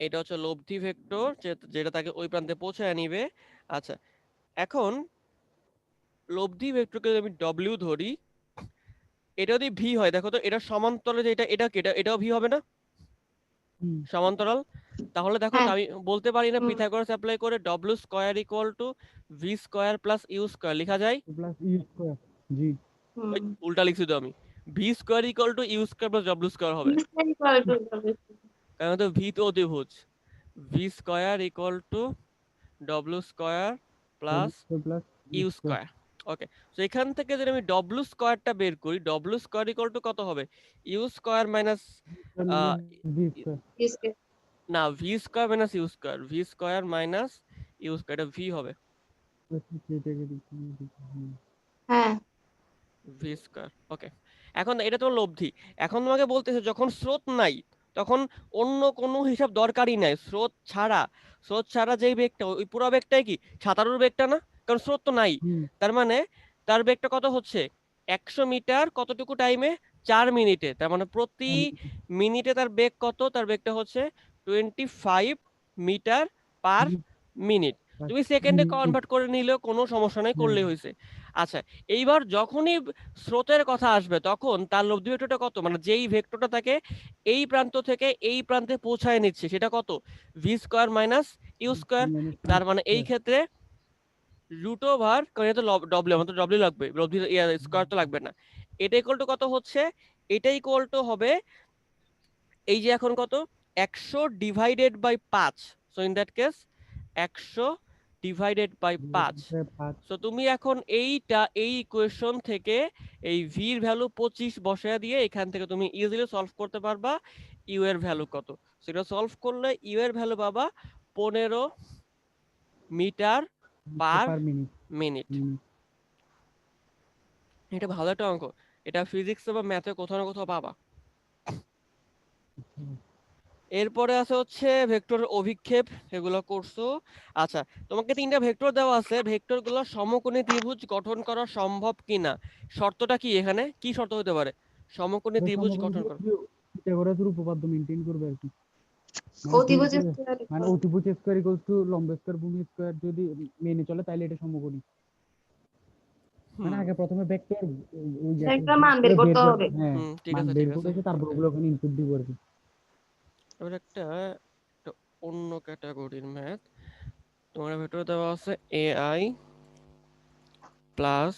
S1: এটা হচ্ছে লব্ধি ভেক্টর যেটা তাকে ওই প্রান্তে পৌঁছায় নিবে। আচ্ছা, এখন লব্ধি ভেক্টরকে যদি আমি ডব্লিউ ধরি, এটা যদি ভি হয়, দেখো তো এটা সমান্তরালে যে এটা কি, এটাও ভি হবে না?
S2: হুম।
S1: সমান্তরাল। তাহলে দেখো তো
S3: হ্যাঁ।
S1: আমি বলতে পারি না
S3: হুম।
S1: পিথাগোরাস অ্যাপ্লাই করে W square equal to V square plus U square লেখা যায়?
S2: Plus U square. জি।
S1: ওই
S3: হুম।
S1: উল্টা লিখছি তো আমি, V square equal to U square plus W square হবে, কারণ তো ভি তো অতিভুজ। V square equal to W square plus
S2: plus U
S1: U
S2: square.
S1: Square. Okay, তো এখান থেকে যদি আমি ডব্লিউ স্কয়ারটা বের করি, ডব্লিউ স্কয়ার ইকুয়াল টু কত হবে? U square minus
S2: V square.
S1: না, V square minus U square, V square minus U square, এটা ভি হবে,
S3: হ্যাঁ।
S1: V square. ওকে, এখন এটা তোমার লব্ধি। এখন তোমাকে বলতেছে যখন স্রোত নাই তখন অন্য কোনো হিসাব দরকারই নাই, স্রোত ছাড়া যেই বেগটা, ওই পুরো বেগটাই কি সাঁতারুর বেগটা না? কারণ স্রোত তো নাই।
S2: হুম।
S1: তার মানে তার বেগটা কত হচ্ছে 100 মিটার কতটুকু টাইমে? 4 মিনিটে। তার মানে প্রতি মিনিটে তার বেগ কত? তার বেগটা হচ্ছে 25 মিটার পার মিনিট। তুমি সেকেন্ডে কনভার্ট করে নিলেও কোনো সমস্যা নাই,
S2: হ্যাঁ।
S1: করলেই হয়েছে। আচ্ছা, এইবার যখনই স্রোতের কথা আসবে তখন তার লব্ধি ভেক্টরটা কত, মানে যেই ভেক্টরটা তাকে এই প্রান্ত থেকে এই প্রান্তে পৌঁছায় নিচ্ছে সেটা কত? V square minus U square. তার মানে এই ক্ষেত্রে রুট ওভার, কারণ এটা তো ডব্লিউ, আমাদের তো ডব্লিউ লাগবে, ডব্লিউ স্কয়ার তো লাগবে না। এটা ইকুয়াল টু কত হচ্ছে? এটা ইকুয়াল টু হবে এই যে এখন কত, 100/5। So in that case 100/5। So তুমি এখন এই ইকুয়েশন থেকে এই ভি এর ভ্যালু 25 বসায় দিয়ে এখান থেকে তুমি ইজিলি সলভ করতে পারবা ইউ এর ভ্যালু কত। সেটা সলভ করলে ইউ এর ভ্যালু পাবা 15 metre per
S2: per minute.
S1: Minute. এটা ভালো একটা অঙ্ক, এটা ফিজিক্স বা ম্যাথে কোথাও না কোথাও পাবা। এরপরে আছে হচ্ছে ভেক্টর অভিক্ষেপ, এগুলো করছো। আচ্ছা, তোমাকে তিনটা ভেক্টর দেওয়া আছে, ভেক্টরগুলো সমকোণী ত্রিভুজ গঠন করা সম্ভব কিনা, শর্তটা কি, এখানে কি শর্ত হতে পারে সমকোণী
S2: ভাই
S1: ত্রিভুজ
S2: সমকোণী
S1: গঠন করা?
S2: ত্রিভুজ পিথাগোরাসের উপপাদ্য মেনটেন করবে আর কি। মানে
S3: অতিভুজ
S2: যেহেতু
S3: স্কয়ার
S2: মানে অতিভুজ স্কয়ার ইকুয়ালস টু লম্ব স্কয়ার ভূমি স্কয়ার যদি মেনে চলে তাহলে এটা সমকোণী। মানে
S1: হুম
S2: আগে প্রথমে ভেক্টর ওই যে একটা
S3: একটা মান বের
S2: করে বের
S3: করতে
S2: করে,
S3: হবে।
S2: হ্যাঁ
S1: হুম, ঠিক
S2: মান
S1: আছে
S2: বের
S1: ঠিক
S2: করে
S1: আছে।
S2: এসে তারপর
S1: ওকে,
S2: ওগুলো ওখানে ইনপুট দিব আর কি।
S1: এবার একটা একটা অন্য ক্যাটাগরির ম্যাথ। তোমার ভেতরে দেওয়া আছে AI plus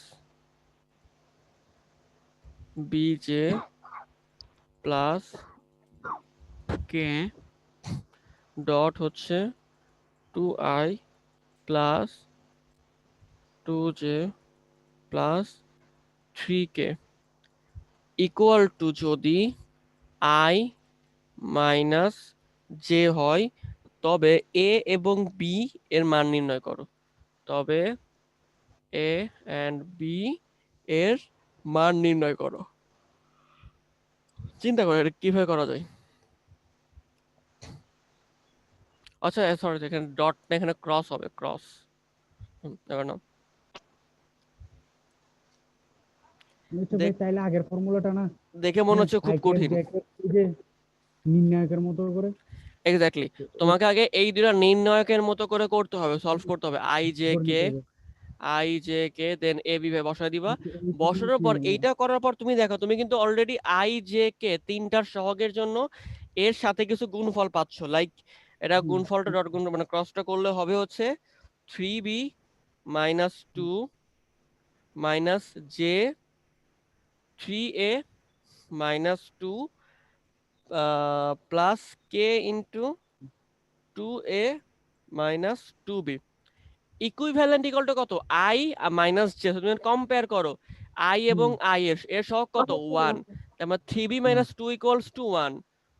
S1: BJ plus K dot হচ্ছে 2I plus 2J plus 3K equal to যদি I মাইনাস J হয়, তবে A এবং B এর মান নির্ণয় করো। তবে A and B এর মান নির্ণয় করো। চিন্তা করো এটা কিভাবে করা যায়। আচ্ছা সরি, এখানে ডট না, এখানে ক্রস হবে, ক্রস। এবার নাও,
S2: আচ্ছা ভাই
S1: দেখ,
S2: তাইলে আগের ফর্মুলাটা না,
S1: দেখে মনে
S2: হ্যাঁ
S1: হচ্ছে খুব
S2: আইকে
S1: কঠিন।
S2: ব্র্যাকেট এই যে নির্ণায়কের মতো করে
S1: এক্স্যাক্টলি,
S2: এই
S1: তোমাকে আগে এই দুটা নির্ণায়কের মতো করে করতে হবে, সলভ করতে হবে।
S2: করে নিতে হবে।
S1: I J K then A B ভাই বসায় দিবা।
S2: এই
S1: বসানোর পর
S2: তিন-
S1: এইটা করার পর তুমি দেখো, তুমি কিন্তু অলরেডি আই জে কে তিনটার সহগের জন্য এর সাথে কিছু গুণফল পাচ্ছ, লাইক এটা
S2: হুম,
S1: গুণফলটা ডট গুণ মানে ক্রসটা করলে হবে হচ্ছে 3b minus 2 minus J 3a minus 2 plus K into 2a minus 2b equivalent equal to কত, আই মাইনাস জে। তুমি কম্পেয়ার করো আই এবং
S2: হুম,
S1: আই এর সহগ কত, 1। তার মানে 3b
S2: hmm,
S1: minus 2 equals to 1।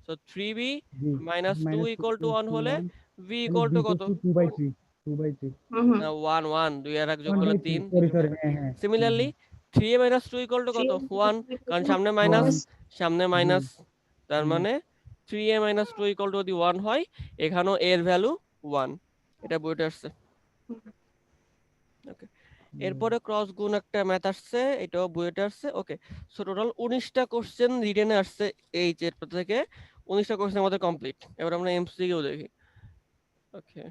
S1: So 3b
S2: G
S1: minus 2
S2: minus
S1: equal to 1
S2: to
S1: হলে
S2: ওয়ান,
S1: v
S2: তাহলে
S1: ইকুয়াল
S2: বি
S1: টু কত,
S2: ইকুয়ালস টু 2/3, 2/3
S3: হুম হুম।
S1: না 1 1, 2 আর 1 যোগ
S2: ওয়ান
S1: করলে
S2: বাই থ্রি
S1: 3।
S2: সরি সরি, হ্যাঁ হ্যাঁ হ্যাঁ
S1: সিমিলারলি
S2: হ্যাঁ
S1: 3a মাইনাস 2 ইকুয়াল টু কত, 1, কারণ সামনে মাইনাস,
S2: ওয়ান,
S1: সামনে
S2: জি
S1: মাইনাস, তার
S2: হুম,
S1: মানে 3a মাইনাস 2 ইকুয়াল টু যদি 1 হয়, এখানেও এর ভ্যালু 1। এটা বইটা আসছে। ওকে,
S2: হুম।
S1: এরপরে ক্রস গুণ একটা ম্যাথ আসছে, এটাও বুয়েটে আসছে। ওকে, সো টোটাল 19টা কোশ্চেন রিটেনে আসছে এই চ্যাপ্টার থেকে। 19টা কোশ্চেন আমাদের কমপ্লিট। এবার আমরা এমসিকিউ দেখি। ওকে,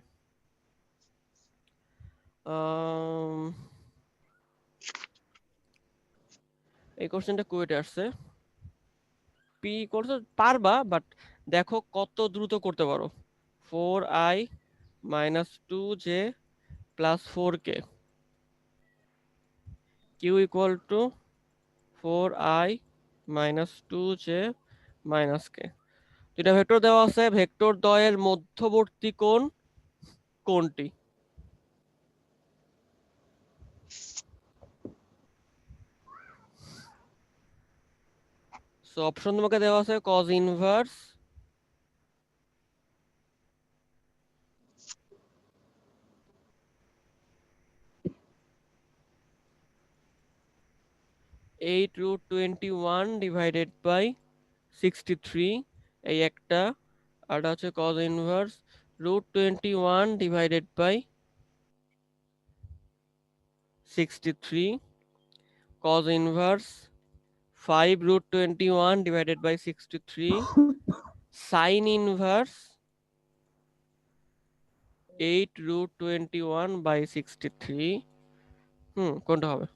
S1: এই কোশ্চেনটা কুয়েটে আসছে। পি করতে পারবা, বাট দেখো কত দ্রুত করতে পারো। 4i minus 2j plus 4k Q equal to 4i minus 2j minus k। দুইটা ভেক্টর দেওয়া আছে, ভেক্টর দ্বয়ের মধ্যবর্তী কোণ কোনটি? সো অপশন তোমাকে দেওয়া আছে কজ ইনভার্স, 8√21 ডিভাইডেড বাই 63, এই একটা। আর হচ্ছে cos inverse √21 divided by 63, cos inverse 5√21 divided by 63, sin inverse 8√21 by 63। কোনটা হবে?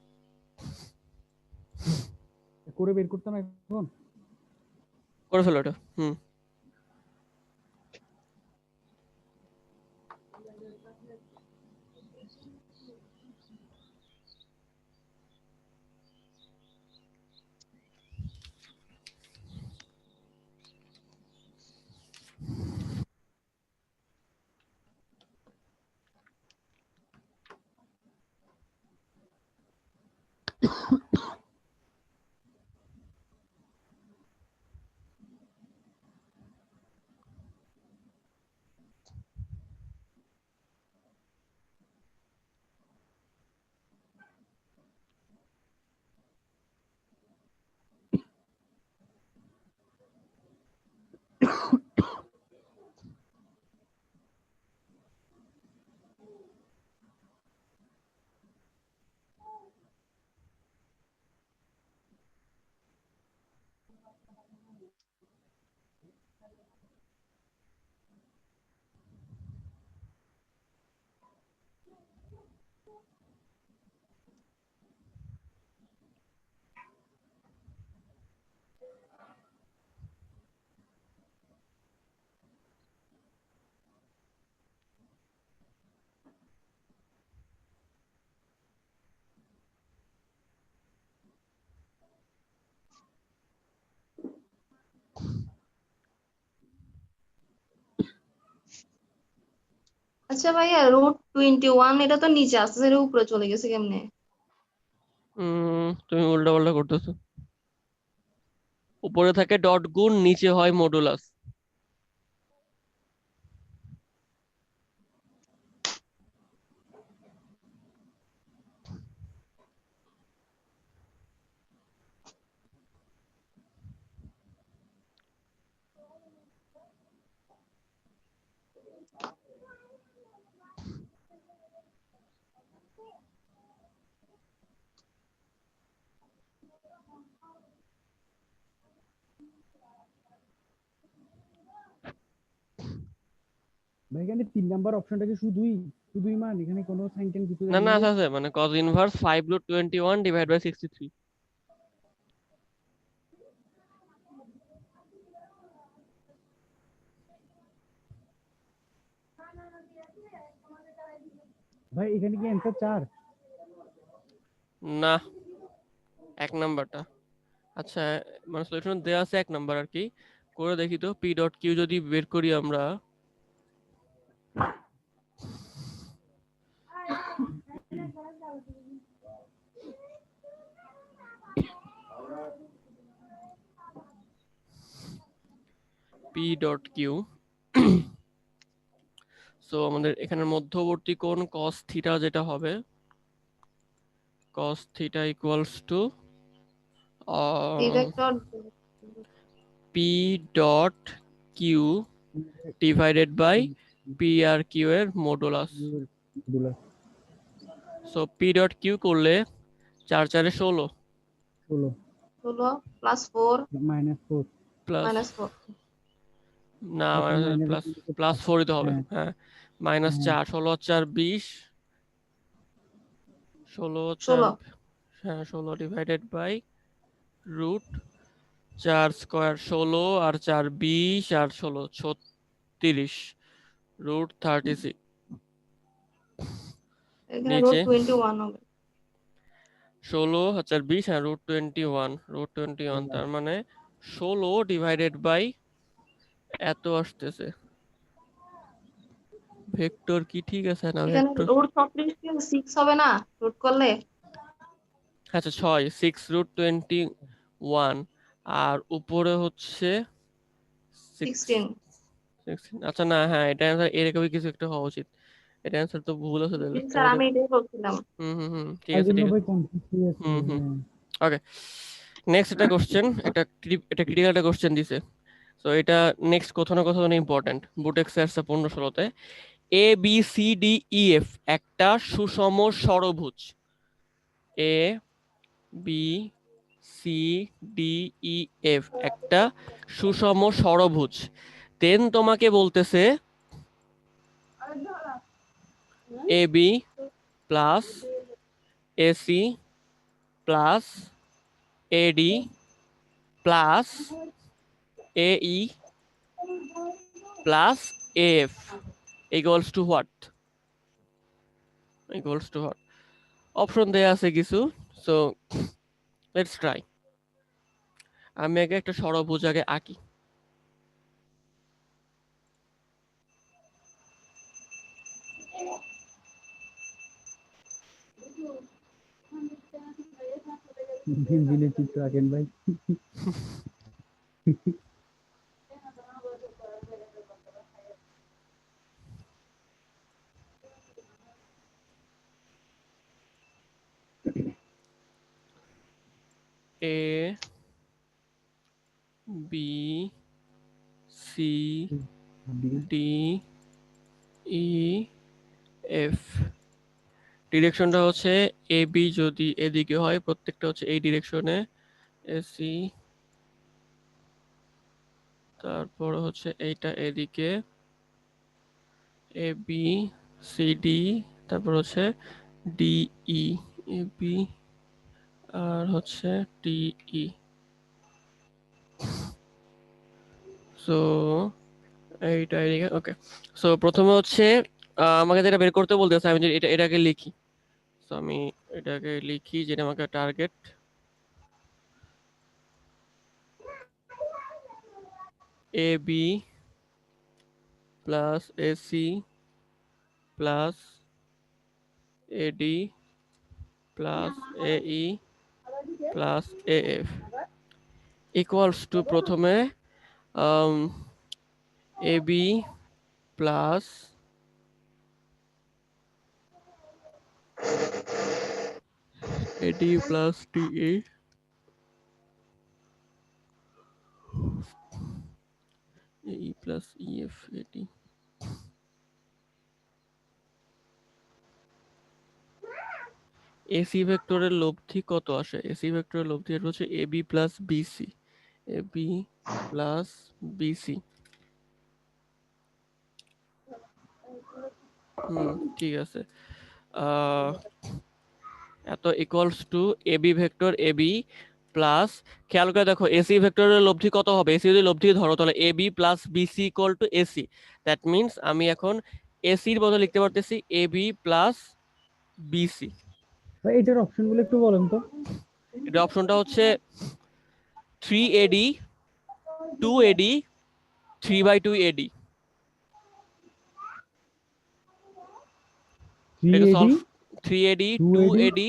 S2: করে বের করতাম এখন।
S1: করে ফেলো এটা।
S3: আচ্ছা ভাইয়া √21 এটা তো নিচে আসছে, এটা উপরে চলে গেছে কেমনে?
S1: তুমি উল্টা পাল্টা করতেছো। উপরে থাকে ডট গুণ, নিচে হয় মডুলাস।
S2: ভাই এখানে 3 নাম্বার অপশনটা কি শুধুই মান, এখানে কোনো সাইন টেন কিছু
S1: না
S2: দেয়নি
S1: না,
S2: ভাই?
S1: আছে আছে, মানে কজ ইনভার্স 5√21 ডিভাইড বাই 63।
S2: ভাই এখানে কি অ্যান্সার 4?
S1: না, 1 নাম্বারটা। আচ্ছা, মানে সলিউশন দেওয়া আছে 1 নাম্বার আর কি। করে দেখি তো, পি ডট কিউ যদি বের করি আমরা, পি ডট কিউ। সো আমাদের এখানে মধ্যবর্তী কোণ cos থিটা যেটা হবে, cos থিটা ইকুয়ালস টু
S3: এই vector
S1: P dot Q divided by P আর কিউ এর modulus. So P dot Q করলে 4 4 16
S2: 16
S3: হলো +4
S2: -4,
S1: প্লাস,
S3: -4
S1: না
S2: তারপর মাইনাস
S1: প্লাস, প্লাস 4 দিতে হবে,
S2: হ্যাঁ
S1: হ্যাঁ। মাইনাস
S2: হ্যাঁ
S1: 4, 16 4 20, 16 4,
S3: 16
S1: হ্যাঁ 16 ডিভাইডেড বাই রুট 4 স্কোয়ার 16 আর 4 20 আর 16 36 √36।
S3: এখানে
S1: নিচে
S3: √21 হবে।
S1: 16 আর 4 20, হ্যাঁ √21, তার মানে 16 ডিভাইডেড বাই এত আসতেছে। ভেক্টর কি ঠিক আছে না
S3: এখানে
S1: ভেক্টর?
S3: √36 কি 6 হবে না রুট করলে?
S1: আচ্ছা 6, 6√21, আর উপরে হচ্ছে 6,
S3: 16
S1: 16। আচ্ছা না, হ্যাঁ এটা অ্যান্সার এরকমই কিছু একটা হওয়া উচিত। এটা অ্যান্সার তো ভুল আছে তাহলে,
S3: স্যার আমি এটাই বলছিলাম।
S1: ঠিক
S2: তাই
S1: আছে
S2: জন্য
S1: ঠিক আছে।
S2: ভাই কনফিউজ হয়ে যাচ্ছে।
S1: হুম।
S2: হ্যাঁ
S1: ওকে, নেক্সট একটা কোশ্চেন, এটা ক্রিটিক্যাল একটা কোশ্চেন দিছে। তো এটা নেক্সট কোথাও না কোথাও ইম্পর্টেন্ট, বুটেক্স আসছে 15-16-তে। A B C D E F একটা সুষম ষড়ভুজ। A B C D E F একটা সুষম ষড়ভুজ। দেন তোমাকে বলতেছে A B plus AC plus AD plus AE plus F equals to what? Equals to what? Option দেয়া আছে কিছু। So let's try. আমি আগে একটা ষড়ভুজ আগে আঁকি।
S2: ভেঞ্জিলের চিত্র আঁকেন ভাই।
S1: A B C D E F. ডিরেকশনটা হচ্ছে এ বি যদি এদিকে হয়, প্রত্যেকটা হচ্ছে এই ডিরেকশনে। এসি, তারপর হচ্ছে এইটা এদিকে এ বি সি ডি, তারপর হচ্ছে ডি ই, এ বি আর হচ্ছে ডি ই। সো এইটা এদিকে, ওকে। সো প্রথমে হচ্ছে আমাকে যেটা বের করতে বলতেছে, আমি যদি এটাকে লিখি। তো আমি এটাকে লিখি, যেটা আমাকে target. A B plus AC plus AD plus AE plus AF equals to প্রথমে AB plus AD plus DA এই প্লাস ইএফ এডি এসি ভেক্টরের লব্ধি কত আসে? এসি ভেক্টরের লব্ধি এটা হচ্ছে AB plus BC, AB plus BC. ঠিক আছে। এত equals to AB vector AB plus, খেয়াল করে দেখো এসি ভেক্টরের লব্ধি কত হবে? এসি যদি লব্ধি ধরো তাহলে AB plus BC equal to AC. That means আমি এখন এসির বদলে লিখতে পারতেছি এবি প্লাস বিসি।
S2: ভাই এটার অপশনগুলো একটু বলেন তো।
S1: এটা অপশনটা হচ্ছে 3AD 2AD 3/2 AD। এটা
S2: 3AD
S1: solve 3AD
S2: 2AD
S1: 2AD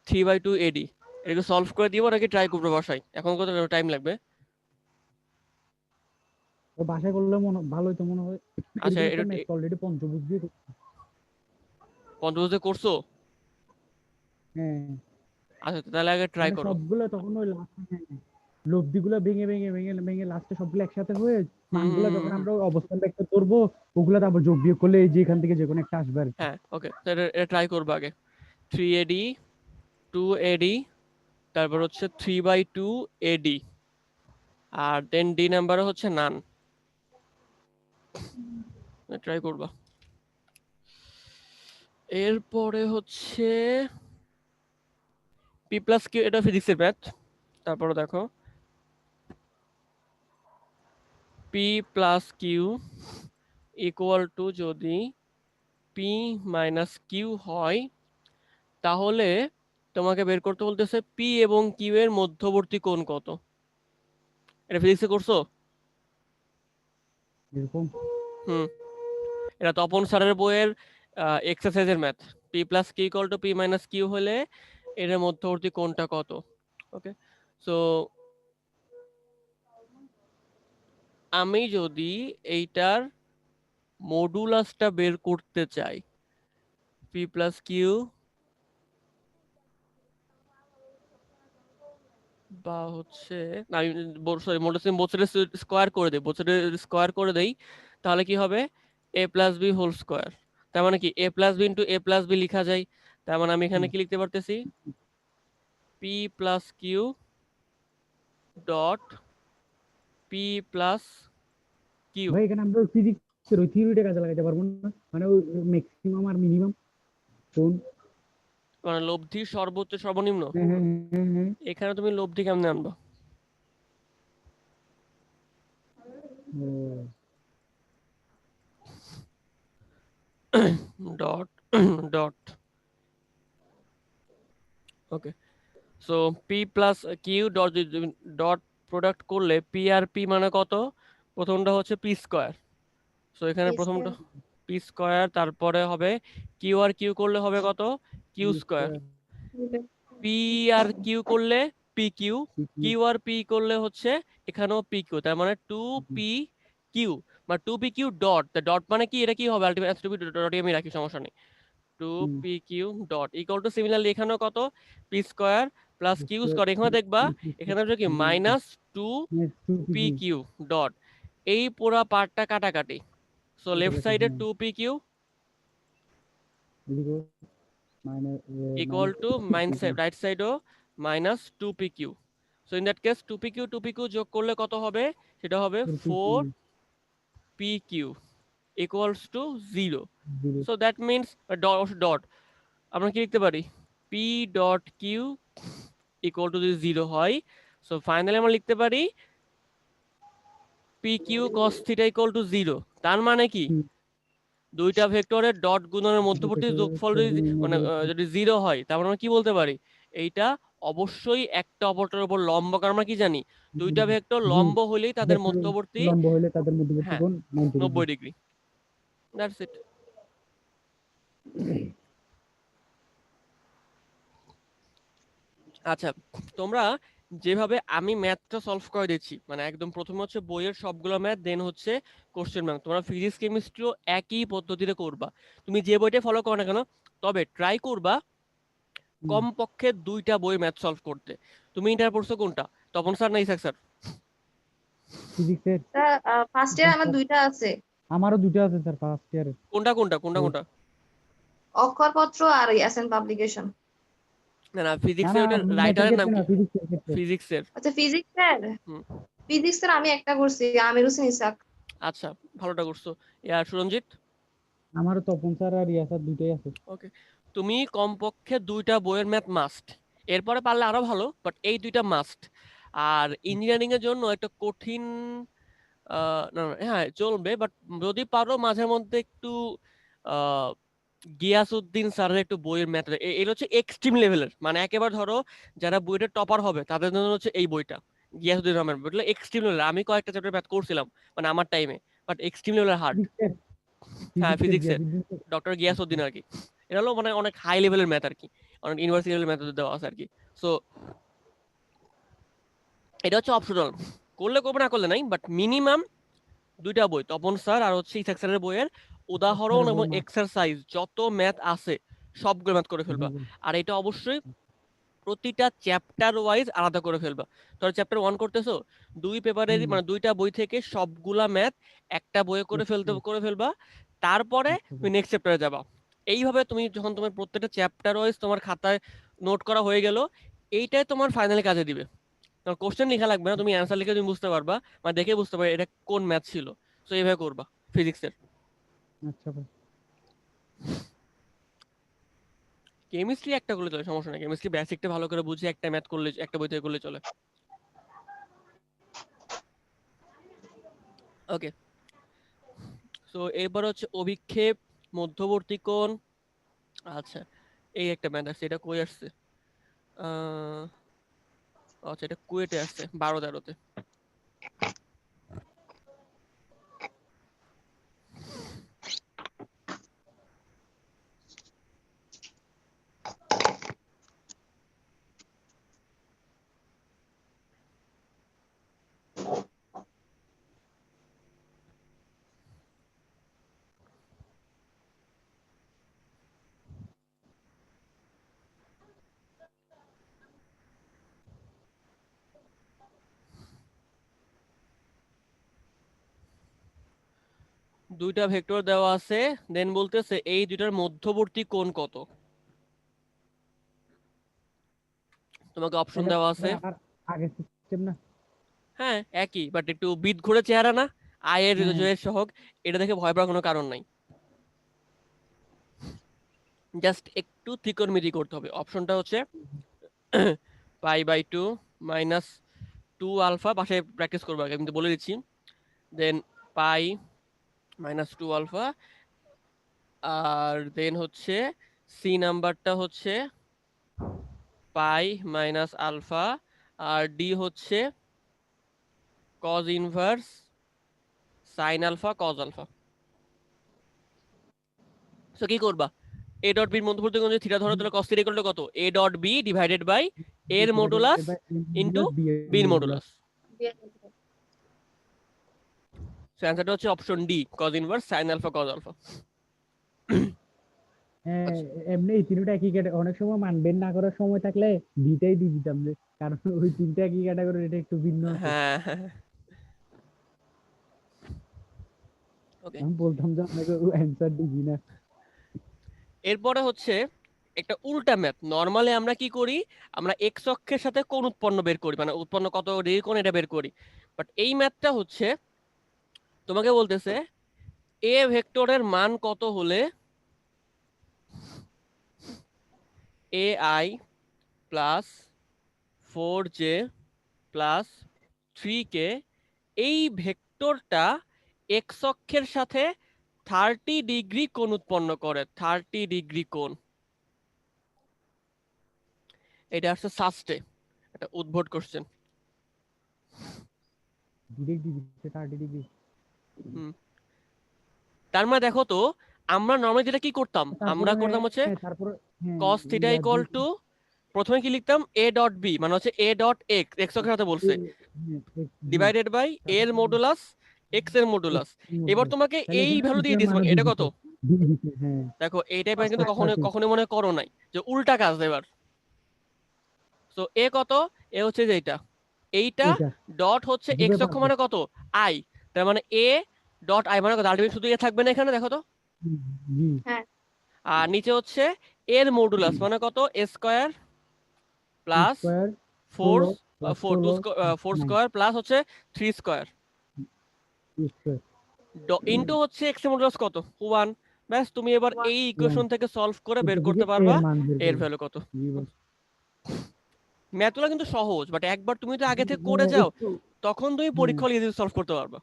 S1: 3/2 AD। এটাকে সলভ করে দিব নাকি ট্রাই করবো বাসায়? এখন কত টাইম লাগবে?
S2: বাসায় করলে ভালোই তো মনে হয়।
S1: আচ্ছা
S2: এরকম একটা
S1: এটা
S2: ম্যাথ অলরেডি পঞ্চভুজ দিয়ে
S1: পঞ্চভুজে করছো?
S2: হ্যাঁ
S1: আচ্ছা তাহলে আগে ট্রাই
S2: মানে
S1: করো।
S2: সবগুলো তখন ওই লাস্টে লব্ধিগুলো ভেঙে ভেঙে ভেঙে ভেঙে লাস্টে সবগুলো একসাথে হয়ে মানগুলো যখন আমরা ওই অবস্থানটা একটা ধরবো, ওগুলো তারপর যোগ বিয়োগ করলে এই যে এখান থেকে যে কোনো একটা আসবে আর কি।
S1: হ্যাঁ ওকে, এটা ট্রাই করবো আগে। 3AD 2AD তারপর হচ্ছে 3/2 AD আর দেন ডি নাম্বার হচ্ছে নান। ট্রাই করবা। এরপরে হচ্ছে পি প্লাস কিউ, এটা ফিজিক্সের ম্যাথ। তারপরে দেখো P plus Q equal to যদি পি মাইনাস কিউ হয় তাহলে তোমাকে বের করতে বলতেছে পি এবং কিউ এর মধ্যবর্তী কোণ কত। এটা ফিজিক্সে করছো?
S2: এরকম
S1: হুম, এটা তপন স্যারের বইয়ের এক্সারসাইজের math. P plus Q equal to P minus Q হলে এর মধ্যবর্তী কোণটা কত। ওকে, সো আমি যদি এইটার মডুলাসটা বের করতে চাই, পি প্লাস কিউ বা হচ্ছে না, আমি সরি মডুলাস বোথ স্কোয়ার করে দিই, বোথ স্কোয়ার করে দেই, তাহলে কি হবে? A plus B whole square. তার মানে কি A plus B into A plus B লিখা যায়। তার মানে আমি এখানে কি লিখতে পারতেছি? P plus Q dot P plus Q.
S2: ভাই এখানে আমরা ফিজিক্সের ওই থিওরিটা কাজে লাগাতে পারবো না, মানে ওই ম্যাক্সিমাম আর মিনিমাম কোন।
S1: মানে লব্ধি সর্বোচ্চ সর্বনিম্ন।
S2: হ্যাঁ হ্যাঁ হ্যাঁ হ্যাঁ
S1: এখানে তুমি লব্ধি কেমনে আনবা?
S2: ও,
S1: dot dot okay, so P plus Q dot dot product করলে পি আর পি মানে কত? প্রথমটা হচ্ছে পি স্কোয়ার, সো এখানে প্রথমটা পি স্কোয়ার, তারপরে হবে কিউ আর কিউ করলে হবে কত? Q square. পি আর কিউ করলে পি কিউ, কিউ আর পি করলে হচ্ছে এখানেও পি কিউ, তার মানে টু পি কিউ বা two P Q dot. Dot মানে কি, এটা কি হবে আলটিমেট ডট আমি রাখি, সমস্যা নেই। Two P Q dot equal to similarly এখানেও কত? P square plus Q square. এখানে দেখবা এখানে হচ্ছে কি minus two P Q dot, এই পুরা পার্টটা কাটাকাটি। সো লেফট সাইডে two P Q equal to right সাইডও minus two P Q. So in that case two P Q যোগ করলে কত হবে? সেটা হবে four P Q equals to zero. So that means dot আমরা কি লিখতে পারি? P dot Q equal to যদি জিরো হয়, সো ফাইনালি আমরা লিখতে পারি P Q cos theta equal to zero. তার মানে কি দুইটা ভেক্টরের ডট গুণনের মধ্যবর্তী যোগফল যদি মানে যদি জিরো হয়, তারপর আমরা কি বলতে পারি? এইটা অবশ্যই একটা অপরটার উপর লম্ব, কারণ আমরা কি জানি দুইটা ভেক্টর লম্ব হলেই তাদের মধ্যবর্তী
S2: লম্ব হলে তাদের মধ্যবর্তী
S1: হ্যাঁ
S2: কোণ 90 ডিগ্রি।
S1: 90 ডিগ্রি। That's it. আচ্ছা, তোমরা যেভাবে আমি ম্যাথটা সলভ করে দিচ্ছি, মানে একদম প্রথমে হচ্ছে বইয়ের সবগুলো ম্যাথ, দেন হচ্ছে কোশ্চেন ব্যাংক, তোমরা ফিজিক্স কেমিস্ট্রিও একই পদ্ধতিতে করবা। তুমি যে বইটা ফলো করো না কেন, তবে ট্রাই করবা কমপক্ষে 2টা বই ম্যাথ সলভ করতে। তুমি ইন্টার পড়ছো কোনটা, তপন স্যার না ইসাক স্যার?
S2: ফিজিক্সের
S3: ফার্স্ট ইয়ার আমার 2টা আছে,
S2: আমারও দুটো আছে স্যার ফার্স্ট ইয়ারে।
S1: কোনটা কোনটা কোনটা কোনটা?
S3: অক্ষরপত্র আর এসএন পাবলিকেশন।
S1: না না,
S2: না
S1: ফিজিক্সের
S2: না,
S1: ওটা
S2: ম্যাথের
S1: রাইটারের নাম
S2: ক্ষেত্রে না,
S1: কি?
S2: ফিজিক্সের ক্ষেত্রে।
S1: ফিজিক্সের।
S3: আচ্ছা ফিজিক্সের,
S1: হুম,
S3: ফিজিক্সের আমি একটা করছি, আমির হোসেন ইসাক।
S1: আচ্ছা, ভালোটা করছো। ইয়ার সুরঞ্জিত?
S2: আমারও তপন স্যার আর রিয়া স্যার দুটোই আছে।
S1: ওকে, তুমি কমপক্ষে 2টা বইয়ের ম্যাথ মাস্ট, এরপরে পারলে আরো ভালো, বাট এই 2টা মাস্ট। আর ইঞ্জিনিয়ারিং এর জন্য একটা কঠিন, না না, হ্যাঁ চলবে, বাট যদি পারো মাঝে মধ্যে একটু আহ, গিয়াসউদ্দিন স্যারের একটু বইয়ের ম্যাথ, এটা হচ্ছে এক্সট্রিম লেভেলের, মানে একেবারে ধরো যারা বইটা টপার হবে তাদের জন্য হচ্ছে এই বইটা, গিয়াসউদ্দিন রহমান বইটা এক্সট্রিম লেভেল। আমি কয়েকটা চ্যাপ্টার ম্যাথ করছিলাম মানে আমার টাইমে, বাট এক্সট্রিম লেভেলের হার্ড।
S2: ফিজিক্সের
S1: হ্যাঁ,
S2: ফিজিক্সের
S1: ফিজিক্সের
S2: গিয়াসউদ্দিন স্যার।
S1: ডক্টর গিয়াসউদ্দিন আর কি। এটা হলো মানে অনেক হাই লেভেলের ম্যাথ আর কি, অনেক ইউনিভার্সিটি লেভেলের ম্যাথ দেওয়া আছে আর কি। সো এটা হচ্ছে অপশনাল, করলে করবে না করলে নাই, বাট মিনিমাম 2টা বই, তপন স্যার আর হচ্ছে ইসাক স্যারের বইয়ের উদাহরণ
S2: স্যারের
S1: এবং
S2: বই মা।
S1: এক্সারসাইজ যত ম্যাথ আছে সবগুলো ম্যাথ করে
S2: জি
S1: ফেলবা।
S2: জি।
S1: আর এটা অবশ্যই প্রতিটা চ্যাপ্টার ওয়াইজ আলাদা করে ফেলবা। ধরো চ্যাপ্টার 1 করতেছো, 2 পেপারের
S2: হুম।
S1: মানে 2টা বই থেকে সবগুলা ম্যাথ একটা বইয়ে করে ফেলবা। তারপরে তুমি নেক্সট চ্যাপ্টারে যাবা। এইভাবে তুমি যখন তোমার প্রত্যেকটা চ্যাপ্টার ওয়াইজ তোমার খাতায় নোট করা হয়ে গেল, এইটাই তোমার ফাইনালি কাজে দিবে। তোমার কোশ্চেন লেখা লাগবে না, তুমি অ্যান্সার লিখে তুমি বুঝতে পারবা, মানে দেখে বুঝতে পারবে এটা কোন ম্যাথ ছিল। তো এইভাবে করবা ফিজিক্সের।
S2: আচ্ছা ভাই।
S1: কেমিস্ট্রি একটা করলে চলে, সমস্যা নেই, কেমিস্ট্রি বেসিকটা ভালো করে বুঝে একটা ম্যাথ করলে, একটা বই থেকে করলে চলে। ওকে, তো এরপর হচ্ছে অভিক্ষেপ, মধ্যবর্তী কোণ। আচ্ছা, এই একটা ম্যাথ আছে, এটা কই আসছে? আহ, আচ্ছা, এটা কুয়েটে আসছে 12-13-তে। দুইটা ভেক্টর দেওয়া আছে, দেন বলতেছে এই দুইটার মধ্যবর্তী কোণ কত। তোমাকে অপশন
S2: এটা
S1: দেওয়া আছে।
S2: ভাই আমার আগের সিস্টেম না।
S1: হ্যাঁ একই, বাট একটু বিদ ঘুরে চেহারা না, আয়ের
S2: হ্যাঁ হ্যাঁ।
S1: জয়ের সহগ। এটা দেখে ভয় পাওয়ার কোনো কারণ নাই, জাস্ট একটু ত্রিকোণমিতি করতে হবে। অপশনটা হচ্ছে π/2 -2 আলফা, পাশে প্র্যাকটিস করবো আগে, আমি তো বলে দিচ্ছি। দেন পাই -2 আলফা, আর দেন হচ্ছে সি নাম্বারটা হচ্ছে পাই মাইনাস আলফা, আর ডি হচ্ছে cos inverse sine alpha cos alpha. So কি করবা, এ ডট বির মধ্যবর্তী কোণ যদি থিটা ধরো, তাহলে কস থিটা ইকুয়াল টু কত, A dot B divided by এর মডুলাস ইনটু বির মডুলাস। সো অ্যান্সারটা হচ্ছে option D, cos inverse sine alpha cos alpha.
S2: হ্যাঁ,
S1: আচ্ছা,
S2: এমনি এই তিনটা একই ক্যাটাগরি, অনেক সময় মানবেন না করার সময় থাকলে দুইটাই দিয়ে দিতাম যে, কারণ ওই তিনটা একই ক্যাটাগরি, এটা একটু ভিন্ন আছে।
S1: হ্যাঁ হ্যাঁ, ওকে।
S2: আমি বলতাম যে আপনাকে অ্যান্সার দিবি না।
S1: এরপরে হচ্ছে একটা উল্টা ম্যাথ। নর্মালি আমরা কি করি, আমরা এক্স অক্ষের সাথে কোণ উৎপন্ন বের করি, মানে উৎপন্ন কত ডিগ্রি কোণ এটা বের করি। বাট এই ম্যাথটা হচ্ছে তোমাকে বলতেছে এ ভেক্টরের মান কত হলে A I plus 4j plus 3k, এই ভেক্টরটা এক্স অক্ষের সাথে 30 ডিগ্রি কোণ উৎপন্ন করে, 30 ডিগ্রি কোণ। এটা হচ্ছে সাস্টে, এটা উদ্ভট কোশ্চেন।
S2: ডিরেক্ট দিয়ে দিচ্ছে 30 ডিগ্রি।
S1: হুম, তার মানে দেখো তো, আমরা নর্মালি যেটা কি করতাম, আমরা
S2: তারপরে
S1: করতাম হচ্ছে
S2: তারপরে হ্যাঁ
S1: cos theta
S2: yeah
S1: equal to, প্রথমে কি লিখতাম a ডট b, মানে হচ্ছে a ডট x, x অক্ষের সাথে বলছে, ডিভাইডেড বাই a এর মডুলাস x এর মডুলাস। এবার তোমাকে
S2: তাহলে
S1: এই
S2: এখানে
S1: ভ্যালু দিয়ে
S2: বিটার
S1: দিস,
S2: মানে
S1: এটা কত?
S2: হ্যাঁ
S1: দেখো এই টাইপের কিন্তু কখনো
S2: 30
S1: কখনো মনে করো নাই যে উল্টা কাজ এবার। সো এ কত? এ হচ্ছে যে এইটা
S2: এটা
S1: ডট হচ্ছে
S2: দিবে
S1: এক্স অক্ষ
S2: পারবে
S1: মানে কত? আই। তার মানে এ ডট আই মানে কত? আলটিমেট শুধু এ থাকবে না এখানে, দেখো তো।
S2: জি
S3: হ্যাঁ
S1: আর নিচে হচ্ছে এর মডুলাস মানে কত? A square plus
S2: square
S1: four,
S2: 16 plus
S1: four two
S2: 16
S1: four
S2: 9
S1: square plus হচ্ছে 3 স্কয়ার
S2: স্কয়ার
S1: ইন্টু হচ্ছে এক্স এর মডুলাস কত? 1। ব্যাস, তুমি এবার এই
S2: 1
S1: ইকুয়েশন থেকে সলভ করে বের
S2: এটা থেকে
S1: করতে
S2: এ
S1: পারবা
S2: এর মান বের
S1: এর
S2: করবে
S1: ভ্যালু কত।
S2: জি বস
S1: ম্যাথগুলো কিন্তু সহজ, বাট একবার তুমি তো আগে থেকে করে
S2: হ্যাঁ
S1: যাও,
S2: একটু
S1: তখন তুমি
S2: হ্যাঁ
S1: পরীক্ষা হলে ইজিলি সলভ করতে পারবা।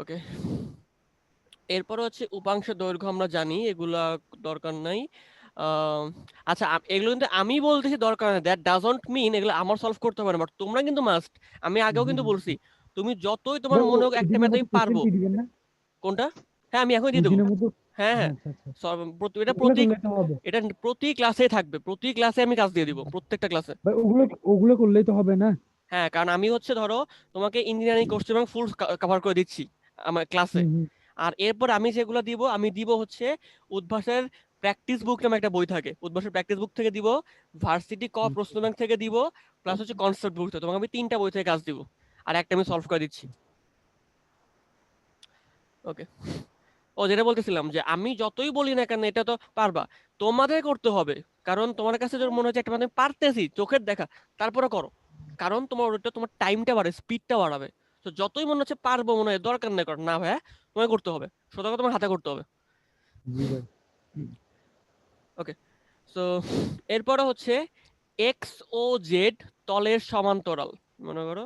S1: ওকে, এরপর হচ্ছে উপাংশের দৈর্ঘ্য আমরা জানি, এগুলা দরকার নাই। আহ, আচ্ছা, এগুলো কিন্তু আমি বলতেছি দরকার নেই, দ্যাট ডাজন্ট মিন এগুলো আমার সলভ করতে পারে, বাট তোমরা কিন্তু মাস্ট। আমি আগেও
S2: জি
S1: কিন্তু
S2: জি
S1: বলছি, তুমি যতই তোমার
S2: ভাই
S1: মনে হোক একটা
S2: ওদিনের
S1: ম্যাথ আমি
S2: মতো কোশ্চেন
S1: পারবো।
S2: কি দিবেন না
S1: কোনটা? হ্যাঁ, আমি এখন দিয়ে দেবো।
S2: ওদিনের মতো
S1: হ্যাঁ হ্যাঁ,
S2: আচ্ছা আচ্ছা
S1: এটা
S2: ওগুলো
S1: প্রতি,
S2: করলে তো হবে
S1: এটা প্রতি ক্লাসে থাকবে, প্রতি ক্লাসে আমি কাজ দিয়ে দিব, প্রত্যেকটা ক্লাসে।
S2: ভাই ওগুলো ওগুলো করলেই তো হবে না
S1: হ্যাঁ, কারণ আমি হচ্ছে ধরো তোমাকে ইঞ্জিনিয়ারিং কোর্স এবং ফুল কভার করে দিচ্ছি আমার ক্লাসে।
S2: হুম
S1: আর এরপর আমি যেগুলো দিব, আমি দিব হচ্ছে উদ্ভাসের প্র্যাকটিস বুক নামে একটা বই থাকে, উদ্ভাসের প্র্যাকটিস বুক থেকে দিব, ভার্সিটি
S2: হুম
S1: প্রশ্ন ব্যাংক থেকে দিব, প্লাস হচ্ছে কনসেপ্ট বুক থেকে। তোমাকে আমি 3টা বই থেকে কাজ দিব, আর একটা আমি সলভ করে দিচ্ছি। ওকে, ও যেটা বলতেছিলাম যে আমি যতই বলি না কেন এটা তো পারবা, তোমাদের করতে হবে। কারণ তোমার কাছে যদি মনে হচ্ছে একটা মানে পারতেছি চোখের দেখা, তারপরে করো। কারণ তোমার ওটা তোমার টাইমটা বাড়ে, স্পিডটা বাড়াবে। তো যতই মনে হচ্ছে পারবো, মনে হয় দরকার নেই করার, না ভাইয়া তোমাকে করতে হবে, সোজা তোমার হাতে করতে হবে।
S2: জি ভাই
S1: ওকে, সো এরপরে হচ্ছে এক্স ও জেড তলের সমান্তরাল। মনে করো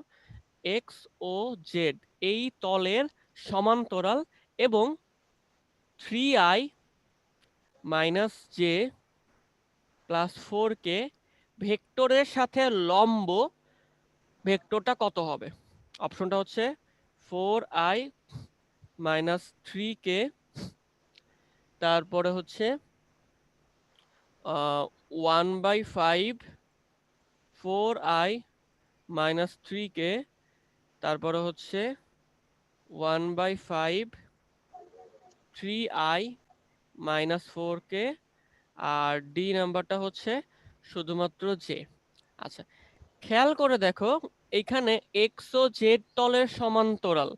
S1: এক্স ও জেড এই তলের সমান্তরাল এবং 3i minus J plus 4k ভেক্টরের সাথে লম্ব, ভেক্টরটা কত হবে? অপশনটা হচ্ছে 4i মাইনাস 3k, তারপরে হচ্ছে 1/5 4i মাইনাস 3k, তারপরে হচ্ছে 1/5 3i মাইনাস 4k, আর ডি নাম্বারটা হচ্ছে শুধুমাত্র জে। আচ্ছা, খেয়াল করে দেখো, এইখানে এক্স ও জেড তলের সমান্তরাল,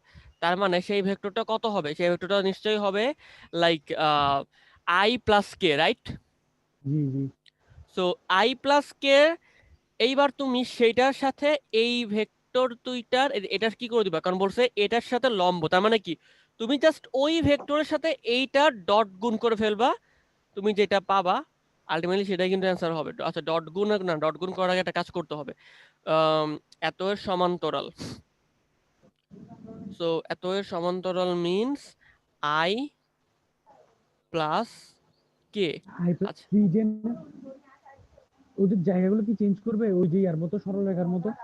S1: তার মানে সেই ভেক্টরটা কত হবে? সেই ভেক্টরটা নিশ্চয়ই হবে like I plus K, right?
S2: জি জি
S1: সো আই প্লাস কে, এইবার তুমি সেইটার সাথে এই ভেক্টর দুইটার এটা কি করে দিবা, কারণ বলছে এটার সাথে লম্ব, তার মানে কি তুমি জাস্ট ওই ভেক্টরের সাথে এইটা ডট গুণ করে ফেলবা, তুমি যেটা পাবা আলটিমেটলি সেটাই কিন্তু অ্যান্সার হবে। আচ্ছা, ডট গুণ না, ডট গুণ করার আগে একটা কাজ করতে হবে। এত এর সমান্তরাল, সো এত এর সমান্তরাল means I plus K.
S2: Hi
S1: আচ্ছা,
S2: রিজেন ওদের জায়গাগুলো কি চেঞ্জ করবে ওই যে ইয়ার মতো সরলরেখার মতো
S1: না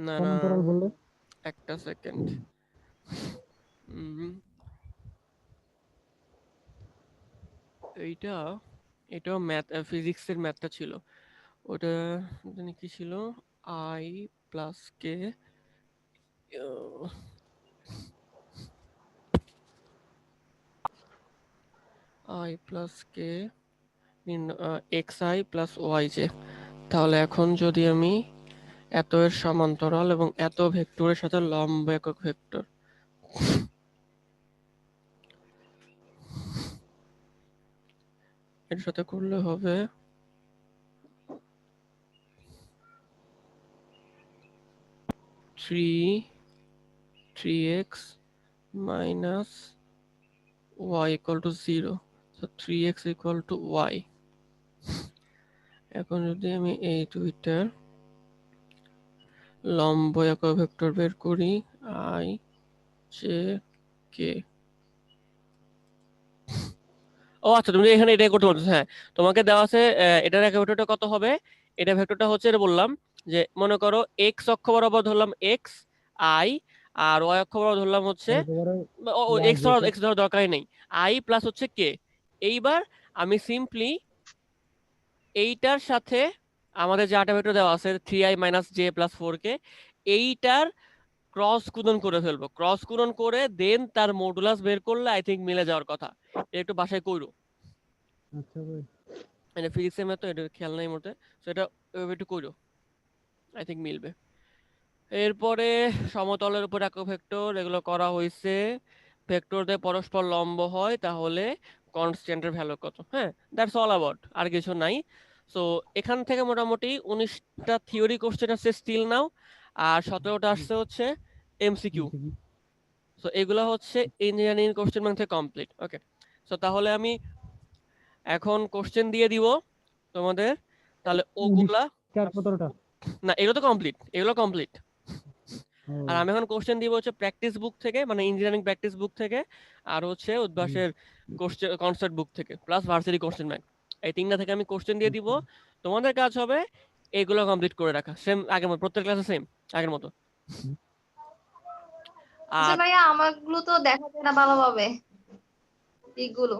S1: না,
S2: সমান্তরাল বললে
S1: একটা সেকেন্ড। এইটা, এটাও ম্যাথ, ফিজিক্সের ম্যাথটা ছিল, ওটা জানি কি ছিল, I plus K, I plus K X I plus Y J. তাহলে এখন যদি আমি এত এর সমান্তরাল এবং এত ভেক্টরের সাথে লম্ব একক ভেক্টর, এর সাথে করলে হবে 3x minus y equal to 0, so 3x equal to y। এখন যদি আমি এই দুইটার লম্ব একক ভেক্টর বের করি, i j k। ও আচ্ছা, তুমি এখানে এটাই করতে পারছো। হ্যাঁ, তোমাকে দেওয়া আছে এটার একক ভেক্টরটা কত হবে। এটা ভেক্টরটা হচ্ছে, এটা বললাম যে মনে করো এক্স অক্ষ বরাবর ধরলাম এক্স আই, আর y অক্ষ বরাবর ধরলাম হচ্ছে
S2: একেবারে
S1: এক্স
S2: y
S1: ধরার
S2: z
S1: এক্স ধরার দরকারই নেই, আই প্লাস হচ্ছে কে। এইবার আমি সিম্পলি এইটার সাথে আমাদের যে আটা ভেক্টর দেওয়া আছে 3i minus J plus 4k, এইটার ক্রস গুণন করে ফেলবো। ক্রস গুণন করে দেন তার মডুলাস বের করলে আই থিঙ্ক মিলে যাওয়ার কথা। এটা একটু বাসায় কইরো,
S2: আচ্ছা ভাই
S1: এটা ফিজিক্সের মতো, এটা খেয়াল নাই মোটে, তো এটা ওইভাবে একটু কইরো, আই থিঙ্ক মিলবে। এরপরে সমতলের উপর একক ভেক্টর এগুলো করা হয়েছে। ভেক্টরদের পরস্পর লম্ব হয় তাহলে কনস্ট্যান্টের ভ্যালু কত, হ্যাঁ, দ্যাটস অল অ্যাবাউট, আর কিছু নাই। সো এখান থেকে মোটামুটি 19টা থিওরি কোশ্চেন আসছে স্টিল নাও, আর 17টা আসছে হচ্ছে এমসিকিউ।
S2: MCQ
S1: সো এগুলো হচ্ছে ইঞ্জিনিয়ারিং কোশ্চেন ব্যাংক থেকে কমপ্লিট। ওকে, সো তাহলে আমি এখন কোশ্চেন দিয়ে দিব তোমাদের, তাহলে ওগুলা,
S2: 19 আর 17টা
S1: না এগুলো তো কমপ্লিট, এগুলো কমপ্লিট।
S2: ও
S1: আর আমি এখন কোশ্চেন দিব হচ্ছে প্র্যাকটিস বুক থেকে, মানে ইঞ্জিনিয়ারিং প্র্যাকটিস বুক থেকে, আর হচ্ছে উদ্ভাসের কোশ্চেন কনসেপ্ট বুক থেকে, প্লাস ভার্সিটি কোশ্চেন ব্যাংক। এই তিনটা থেকে আমি কোশ্চেন দিয়ে দিব, তোমাদের কাজ হবে এগুলো কমপ্লিট করে রাখা, সেম আগের মতো, প্রত্যেক ক্লাসে সেম আগের মতো।
S3: আচ্ছা
S1: আর
S3: ভাইয়া আমারগুলো তো দেখা যায় না ভালোভাবে দিকগুলো।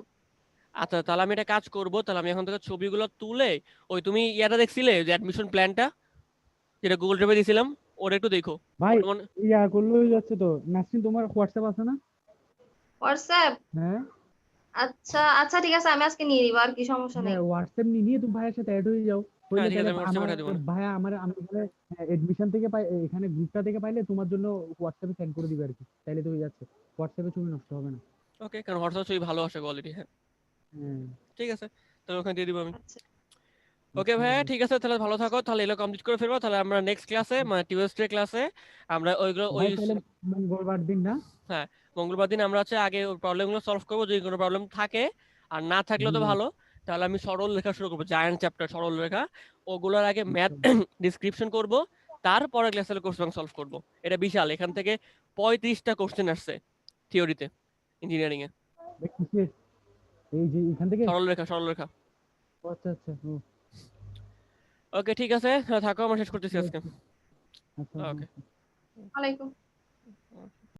S1: আচ্ছা, তাহলে আমি একটা কাজ করব, তাহলে আমি এখন থেকে ছবিগুলো তুলে, ওই তুমি ইয়াটা দেখছিলে যে অ্যাডমিশন প্ল্যানটা যেটা গুগল ড্রাইভে দিয়েছিলাম, ওটা একটু দেখো।
S2: ভাই
S1: ওটা মনে,
S2: ইয়া করলেই যাচ্ছে তো। নাসরিন তোমার হোয়াটসঅ্যাপ আছে না?
S3: হোয়াটসঅ্যাপ?
S2: হ্যাঁ
S3: আচ্ছা আচ্ছা ঠিক আছে, আমি আজকে নিয়ে নিবো, আর কি সমস্যা নেই।
S2: হ্যাঁ হোয়াটসঅ্যাপ নিয়ে তুমি ভাইয়ের সাথে অ্যাড হয়ে যাও।
S1: হ্যাঁ
S2: হইলে
S1: ঠিক আছে,
S2: তাহলে
S1: আমি হোয়াটসঅ্যাপে
S2: আমার
S1: পাঠিয়ে দেবো না।
S2: ভাইয়া আমার আমি এখানে এডমিশন থেকে পাই, এখানে গ্রুপটা থেকে পাইলে তোমার জন্য হোয়াটসঅ্যাপে সেন্ড করে দিবে আর কি, তাইলে তো হয়ে যাচ্ছে। হোয়াটসঅ্যাপে ছবি নষ্ট হবে না।
S1: ওকে, কারণ হোয়াটসঅ্যাপ ছবি ভালো আসে কোয়ালিটি, হ্যাঁ
S2: হ্যাঁ
S1: ঠিক আছে, তাহলে ওখানে দিয়ে দিব আমি।
S3: আচ্ছা
S1: ওকে
S2: আচ্ছা
S1: ভাইয়া
S2: ভাই
S1: ঠিক আছে, তাহলে ভালো থাকো, তাহলে এগুলো কমপ্লিট করে ফেলবো, তাহলে আমরা নেক্সট ক্লাসে মানে টিউসডে ক্লাসে আমরা ওইগুলো ওই,
S2: ভাই তাহলে মঙ্গলবার দিন না?
S1: হ্যাঁ মঙ্গলবার দিন আমরা হচ্ছে আগে প্রবলেমগুলো সলভ করবো, যদি কোনো প্রবলেম থাকে, আর না থাকলে তো
S2: হ্যাঁ
S1: ভালো, তাহলে আমি সরল লেখা শুরু করবো, জায়ান্ট চ্যাপ্টার সরল লেখা, ওগুলোর আগে ম্যাথ
S2: আচ্ছা
S1: ডিসক্রিপশন করব, তারপরে ক্লাসে কোর্স ব্যাংক সলভ করবো। এটা বিশাল, এখান থেকে 35টা কোশ্চেন আসছে থিওরিতে, ইঞ্জিনিয়ারিং এ,
S2: ভাই কিসের? এই যে এখান থেকে?
S1: সরল রেখা সরল রেখা।
S2: ও আচ্ছা আচ্ছা ও
S1: ওকে ঠিক আছে, থাকো, আমরা শেষ করতেছি
S2: ঠিক
S1: আজকে।
S2: আছে। আচ্ছা
S1: ওকে।
S2: হ্যাঁ
S3: ওয়ালাইকুম।